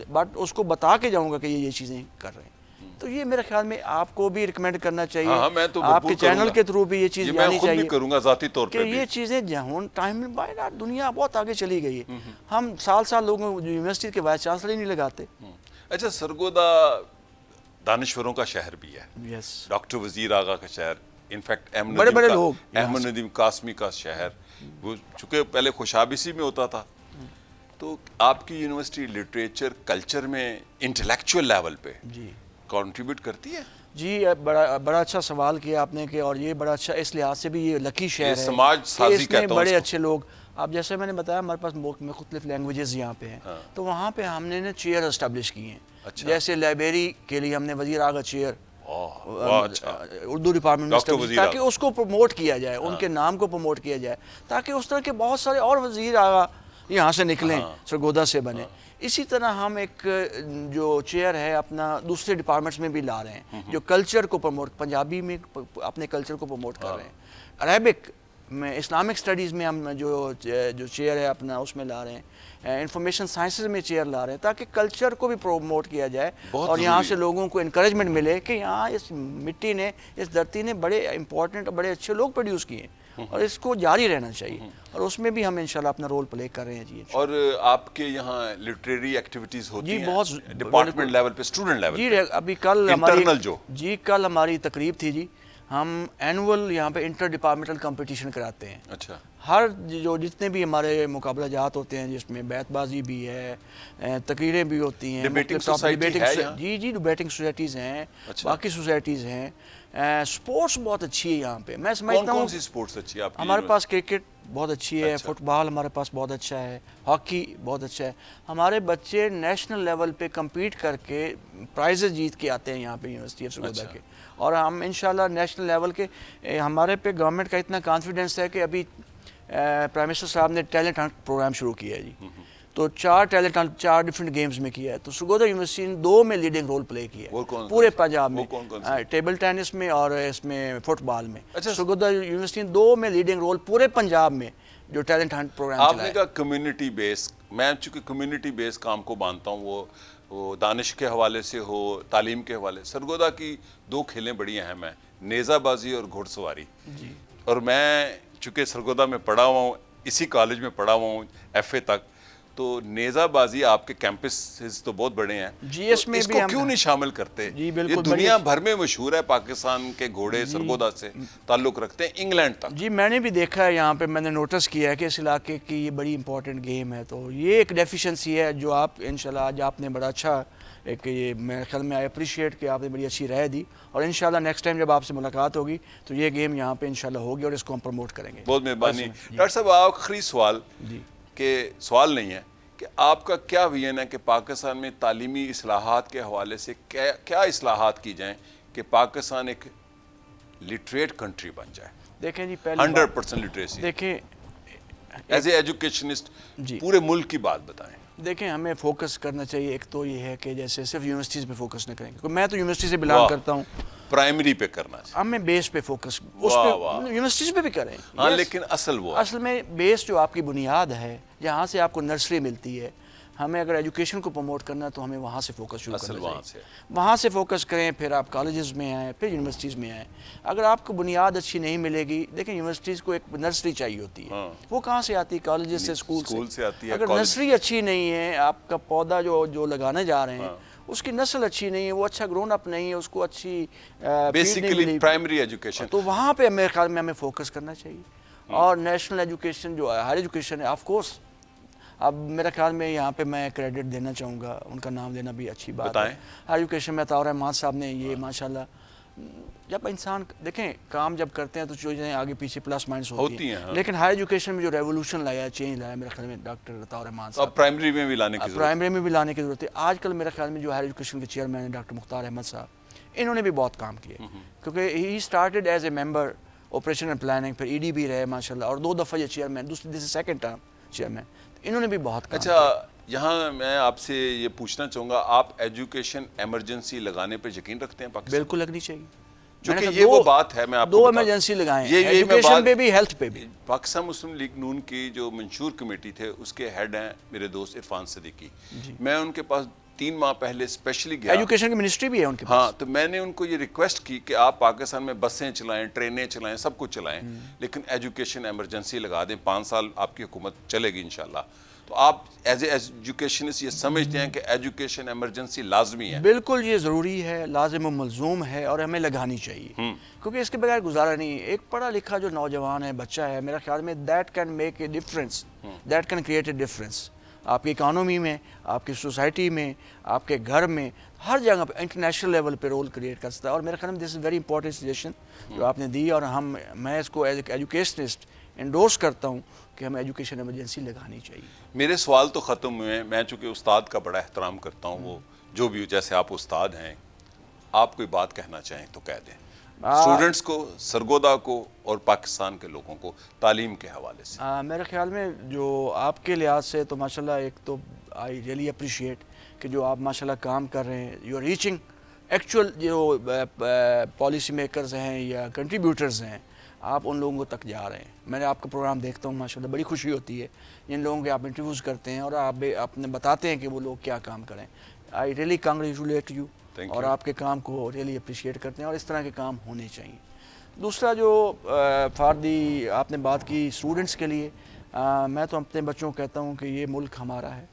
بٹ اس کو بتا کے جاؤں گا کہ یہ چیزیں کر رہے ہیں. تو یہ میرے خیال میں آپ کو بھی ریکمینڈ کرنا چاہیے، آپ کے چینل کے تھرو بھی یہ چیز جانی چاہیے. میں کروں گا ذاتی طور پہ کہ یہ چیزیں جہاں ٹائم دنیا بہت آگے چلی گئی ہے. ہم سال لوگوں یونیورسٹی کے وائس چانسلر ہی نہیں لگاتے. اچھا، سرگودا دانشوروں کا شہر بھی ہے، ڈاکٹر وزیر آغا کا شہر، انفیکٹ احمد ندیم قاسمی کا شہر، وہ چونکہ پہلے خوشابیسی میں ہوتا تھا. تو آپ کی یونیورسٹی لٹریچر کلچر میں انٹلیکچوئل لیول پہ کنٹریبیوٹ کرتی ہے؟ جی، بڑا اچھا سوال کیا آپ نے کہ اور یہ بڑا اچھا اس لحاظ سے بھی یہ لکی شہر ہے، سماج سازی اس میں بڑے اچھے لوگ. اب جیسے میں نے بتایا ہمارے پاس مختلف لینگویجز یہاں پہ ہیں، تو وہاں پہ ہم نے چیئر اسٹیبلش کی ہیں. جیسے لائبریری کے لیے ہم نے وزیر اعلیٰ چیئر اردو ڈپارٹمنٹ میں، تاکہ اس کو پروموٹ کیا جائے، ان کے نام کو پروموٹ کیا جائے، تاکہ اس طرح کے بہت سارے اور وزیر اعلیٰ یہاں سے نکلیں، سرگودا سے بنے. اسی طرح ہم ایک جو چیئر ہے اپنا دوسرے ڈپارٹمنٹس میں بھی لا رہے ہیں جو کلچر کو پروموٹ، پنجابی میں اپنے کلچر کو پروموٹ کر رہے ہیں. عربک میں، اسلامک اسٹڈیز میں ہم جو چیئر ہے اپنا اس میں لا رہے ہیں. انفارمیشن سائنسز میں چیئر لا رہے ہیں تاکہ کلچر کو بھی پروموٹ کیا جائے اور یہاں سے لوگوں کو انکریجمنٹ ملے کہ یہاں اس مٹی نے، اس دھرتی نے بڑے امپورٹنٹ بڑے اچھے لوگ پروڈیوس کیے ہیں اور اس کو جاری رہنا چاہیے. اور اس میں بھی ہم انشاءاللہ اپنا رول پلے کر رہے ہیں. جی، اور آپ کے یہاں لٹریری ایکٹیویٹیز ہوتی ہیں بہت ڈپارٹمنٹ لیول پہ، اسٹوڈنٹ لیول جی. پہ؟ ابھی کل ہماری تقریب تھی جی. ہم اینول یہاں پہ انٹر ڈپارٹمنٹل کمپٹیشن کراتے ہیں. اچھا. ہر جتنے بھی ہمارے مقابلہ جات ہوتے ہیں جس میں بیت بازی بھی ہے، تقریریں بھی ہوتی ہیں، ڈیبیٹنگ سوسائٹی ہے یہاں؟ جی ڈیبیٹنگ سوسائٹیز ہیں، باقی سوسائٹیز ہیں. سپورٹس بہت اچھی ہے یہاں پہ. میں سمجھتا ہوں کون سی سپورٹس اچھی ہے آپ کی؟ ہمارے پاس کرکٹ بہت اچھی ہے، فٹ بال ہمارے پاس بہت اچھا ہے، ہاکی بہت اچھا ہے. ہمارے بچے نیشنل لیول پہ کمپیٹ کر کے پرائزز جیت کے آتے ہیں یہاں پہ یونیورسٹی آف سرگودا کے. اور ہم انشاءاللہ نیشنل لیول کے، ہمارے پہ گورنمنٹ کا اتنا کانفیڈنس ہے کہ ابھی پرائم منسٹر صاحب نے ٹیلنٹ ہنٹ پروگرام شروع کیا ہے جی. تو 4 ٹیلنٹ ہنٹ 4 ڈفرینٹ گیمز میں کیا ہے. تو سرگودا یونیورسٹی نے 2 میں لیڈنگ رول پلے کیا ہے پورے پنجاب میں، ٹیبل ٹینس میں اور اس میں فٹ بال میں. سرگودا یونیورسٹی نے 2 میں لیڈنگ رول پورے پنجاب میں جو ٹیلنٹ ہنٹ پروگرام چلایا. آپ نے کہا کمیونٹی بیس، میں چونکہ کمیونٹی بیس کام کو مانتا ہوں، وہ دانش کے حوالے سے ہو، تعلیم کے حوالے. سرگودا کی 2 کھیلیں بڑی اہم ہیں، نیزہ بازی اور گھوڑ سواری. اور میں چونکہ سرگودا میں پڑھا ہوا ہوں، اسی کالج میں پڑھا ہوا ہوں ایف اے تک، تو نیزہ بازی آپ کے کیمپس تو بہت بڑے ہیں، اس کو کیوں نہیں شامل کرتے؟ یہ دنیا بھر میں مشہور ہے، پاکستان کے گھوڑے سرگودا سے تعلق رکھتے ہیں انگلینڈ تک. جی میں نے بھی دیکھا ہے یہاں پہ، میں نے نوٹس کیا ہے کہ اس علاقے کی یہ بڑی امپورٹنٹ گیم ہے. تو یہ ایک ڈیفیشنسی ہے جو آپ انشاءاللہ آج آپ نے بڑا اچھا ایک، یہ میرے خیال میں آئی اپریشیٹ کہ آپ نے بڑی اچھی رائے دی. اور انشاءاللہ نیکسٹ ٹائم جب آپ سے ملاقات ہوگی تو یہ گیم یہاں پہ انشاءاللہ ہوگی اور اس کو ہم پروموٹ کریں گے. بہت مہربانی. ڈاکٹر صاحب آخری سوال، کہ سوال نہیں ہے، کہ آپ کا کیا ویژن ہے کہ پاکستان میں تعلیمی اصلاحات کے حوالے سے کیا اصلاحات کی جائیں کہ پاکستان ایک لٹریٹ کنٹری بن جائے؟ دیکھیں جی، پہلے 100% لٹریسی. دیکھیں ایز اے ایجوکیشنسٹ پورے ملک کی بات بتائیں. دیکھیں ہمیں فوکس کرنا چاہیے. ایک تو یہ ہے کہ جیسے صرف یونیورسٹیز پہ فوکس نہ کریں، کیونکہ میں تو یونیورسٹی سے بلانگ کرتا ہوں. پرائمری پہ کرنا چاہیے ہمیں بیس پہ فوکس، اس پہ یونیورسٹیز پہ بھی کریں. ہاں، لیکن اصل میں بیس جو آپ کی بنیاد ہے، جہاں سے آپ کو نرسری ملتی ہے، ہمیں اگر ایجوکیشن کو پروموٹ کرنا ہے تو ہمیں وہاں سے فوکس شروع اصل کرنا وہاں چاہیے. سے وہاں سے فوکس کریں, پھر آپ کالجز میں آئیں, پھر یونیورسٹیز میں آئیں. اگر آپ کو بنیاد اچھی نہیں ملے گی, دیکھیں یونیورسٹیز کو ایک نرسری چاہیے ہوتی ہے, وہ کہاں سے آتی ہے؟ کالجز سے, اسکول سے آتی ہے. اگر نرسری اچھی نہیں ہے, آپ کا پودا جو لگانے جا رہے ہیں اس کی نسل اچھی نہیں ہے, وہ اچھا گرون اپ نہیں ہے, اس کو اچھی بیسیکلی پرائمری ایجوکیشن, تو وہاں پہ میرے خیال میں ہمیں فوکس کرنا چاہیے. اور نیشنل ایجوکیشن جو ہائر ایجوکیشن ہے, آف کورس اب میرا خیال میں یہاں پہ میں کریڈٹ دینا چاہوں گا, ان کا نام لینا بھی اچھی بات ہے. ہائر ایجوکیشن میں عطاء الرحمان صاحب نے یہ ماشاءاللہ, جب انسان دیکھیں کام جب کرتے ہیں تو چیزیں آگے پیچھے پلس مائنس ہوتی ہیں, لیکن ہائر ایجوکیشن میں جو ریولوشن لایا, چینج لایا, میرے خیال میں ڈاکٹر عطاء الرحمان صاحب. اب پرائمری میں بھی لانے کی ضرورت ہے. پرائمری میں بھی لانے کی ضرورت ہے. آج کل میرے خیال میں جو ہائر ایجوکیشن کے چیئرمین ہیں ڈاکٹر مختار احمد صاحب, انہوں نے بھی بہت کام کیے, کیونکہ he started as a member operation and planning, پھر ای ڈی بھی رہے ماشاءاللہ, اور 2 دفعہ یہ چیئرمین, دوسری سیکنڈ ٹرم چیئرمین, انہوں نے بھی بہت کام کیا. اچھا, یہاں میں آپ سے یہ پوچھنا چاہوں گا, آپ ایجوکیشن ایمرجنسی لگانے پر یقین رکھتے ہیں پاکستان؟ بالکل لگنی چاہیے, چونکہ یہ وہ بات ہے, میں آپ کو 2 ایمرجنسی لگائیں, ایجوکیشن پہ بھی, ہیلتھ پہ بھی. پاکستان مسلم لیگ نون کی جو منشور کمیٹی تھے, اس کے ہیڈ ہیں میرے دوست عرفان صدیقی. میں ان کے پاس 3 ماہ پہلے اسپیشلی گیا. ایجوکیشن کی منسٹری بھی ہے ان کے پاس. ہاں, تو میں نے ان کو یہ ریکویسٹ کی کہ آپ پاکستان میں بسیں چلائیں, ٹرینیں چلائیں, سب کچھ چلائیں, لیکن ایجوکیشن ایمرجنسی لگا دیں. 5 سال آپ کی حکومت چلے گی انشاءاللہ. تو آپ ایز اے ایجوکیشنسٹ یہ سمجھتے ہیں کہ ایجوکیشن ایمرجنسی لازمی ہے؟ بالکل, یہ ضروری ہے, لازم و ملزوم ہے, اور ہمیں لگانی چاہیے, کیونکہ اس کے بغیر گزارا نہیں. ایک پڑھا لکھا جو نوجوان ہے, بچہ ہے, میرا خیال میں that can make a difference, that can create a difference آپ کی اکانومی میں, آپ کی سوسائٹی میں, آپ کے گھر میں, ہر جگہ پہ انٹرنیشنل لیول پہ رول کریٹ کر سکتا ہے. اور میرے خیال میں this is very important suggestion جو آپ نے دی, اور میں اس کو ایز اے ایجوکیشنسٹ انڈورس کرتا ہوں کہ ہمیں ایجوکیشن ایمرجنسی لگانی چاہیے. میرے سوال تو ختم ہوئے ہیں. میں چونکہ استاد کا بڑا احترام کرتا ہوں, وہ جو بھی جیسے آپ استاد ہیں, آپ کوئی بات کہنا چاہیں تو کہہ دیں اسٹوڈنٹس کو, سرگودا کو, اور پاکستان کے لوگوں کو تعلیم کے حوالے سے. میرے خیال میں جو آپ کے لحاظ سے تو ماشاءاللہ, ایک تو آئی ریئلی اپریشیٹ کہ جو آپ ماشاءاللہ کام کر رہے ہیں, یو آر ریچنگ ایکچوئل جو پالیسی میکرز ہیں یا کنٹریبیوٹرز ہیں, آپ ان لوگوں تک جا رہے ہیں. میں نے آپ کا پروگرام دیکھتا ہوں ماشاءاللہ, بڑی خوشی ہوتی ہے جن لوگوں کے آپ انٹرویوز کرتے ہیں اور آپ نے بتاتے ہیں کہ وہ لوگ کیا کام کریں. آئی ریئلی کانگریچولیٹ یو, اور آپ کے کام کو ریئلی اپریشیٹ کرتے ہیں, اور اس طرح کے کام ہونے چاہیے. دوسرا جو فاردی آپ نے بات کی اسٹوڈنٹس کے لیے, میں تو اپنے بچوں کو کہتا ہوں کہ یہ ملک ہمارا ہے,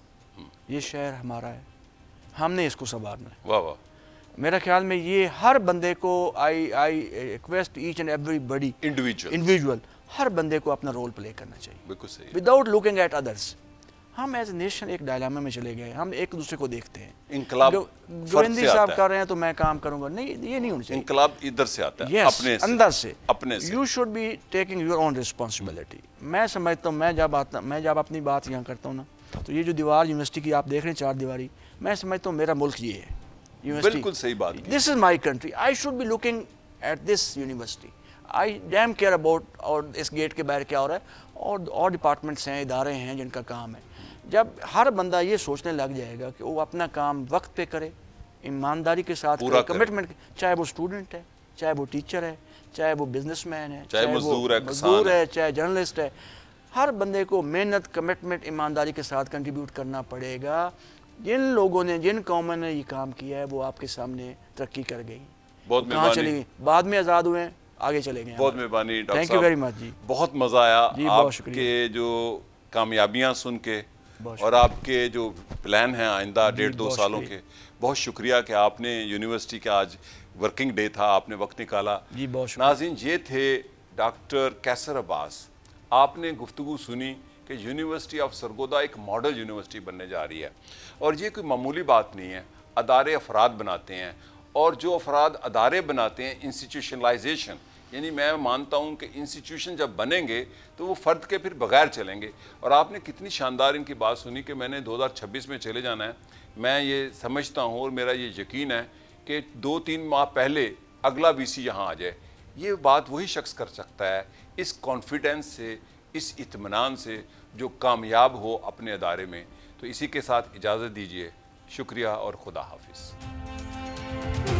یہ شہر ہمارا ہے, ہم نے اس کو سنوارنا ہے. واہ واہ. میرا خیال میں یہ ہر بندے کو, I request each and everybody individual, ہر بندے کو اپنا رول پلے کرنا چاہیے, بالکل صحیح, وداؤٹ لوکنگ ایٹ ادرس. ہم ایز اے نیشن ایک ڈائلاما میں چلے گئے, ہم ایک دوسرے کو دیکھتے ہیں. انقلاب گووندی صاحب کر رہے ہیں تو میں کام کروں گا, نہیں, یہ نہیں ہونا چاہیے. انقلاب ادھر سے آتا ہے, اپنے سے, اندر سے, اپنے سے. You should be taking your own responsibility. میں سمجھتا ہوں, میں جب اپنی بات یہاں کرتا ہوں نا, تو یہ جو دیوار یونیورسٹی کی آپ دیکھ رہے ہیں, 4 دیواری, میں سمجھتا ہوں میرا ملک یہ ہے. بالکل صحیح بات. This is my country, I should be looking at this university. I damn care about, اور اس گیٹ کے باہر کیا ہو رہا ہے, اور ڈپارٹمنٹس ہیں, ادارے ہیں جن کا کام ہے. جب ہر بندہ یہ سوچنے لگ جائے گا کہ وہ اپنا کام وقت پہ کرے, ایمانداری کے ساتھ کرے, کمٹمنٹ, چاہے وہ اسٹوڈنٹ ہے, چاہے وہ ٹیچر ہے, چاہے وہ بزنس مین ہے, چاہے مزدور ہے, چاہے جرنلسٹ ہے, ہر بندے کو محنت, کمٹمنٹ, ایمانداری کے ساتھ کنٹریبیوٹ کرنا پڑے گا. جن لوگوں نے, جن قوموں نے یہ کام کیا ہے, وہ آپ کے سامنے ترقی کر گئی. کہاں چلی گئی؟ بعد میں آزاد ہوئے ہیں, آگے چلے گئے. بہت مہربانی ڈاکٹر صاحب, تھینک یو ویری مچ جی, بہت مزہ آیا بہت آپ کے جو کامیابیاں سن کے, اور آپ کے جو پلان ہیں آئندہ 1.5-2 سالوں کے. بہت شکریہ کہ آپ نے یونیورسٹی کا, آج ورکنگ ڈے تھا, آپ نے وقت نکالا. جی بہت شکریہ. ناظرین, یہ تھے ڈاکٹر کیسر عباس. آپ نے گفتگو سنی کہ یونیورسٹی آف سرگودا ایک ماڈل یونیورسٹی بننے جا رہی ہے, اور یہ کوئی معمولی بات نہیں ہے. ادارے افراد بناتے ہیں, اور جو افراد ادارے بناتے ہیں, انسٹیٹیوشنلائزیشن, یعنی میں مانتا ہوں کہ انسٹیٹیوشن جب بنیں گے تو وہ فرد کے پھر بغیر چلیں گے. اور آپ نے کتنی شاندار ان کی بات سنی کہ میں نے 2026 میں چلے جانا ہے. میں یہ سمجھتا ہوں, اور میرا یہ یقین ہے کہ 2-3 ماہ پہلے اگلا وی سی یہاں آ جائے. یہ بات وہی شخص کر سکتا ہے, اس کانفیڈنس سے, اس اطمینان سے, جو کامیاب ہو اپنے ادارے میں. تو اسی کے ساتھ اجازت دیجیے. شکریہ اور خدا حافظ.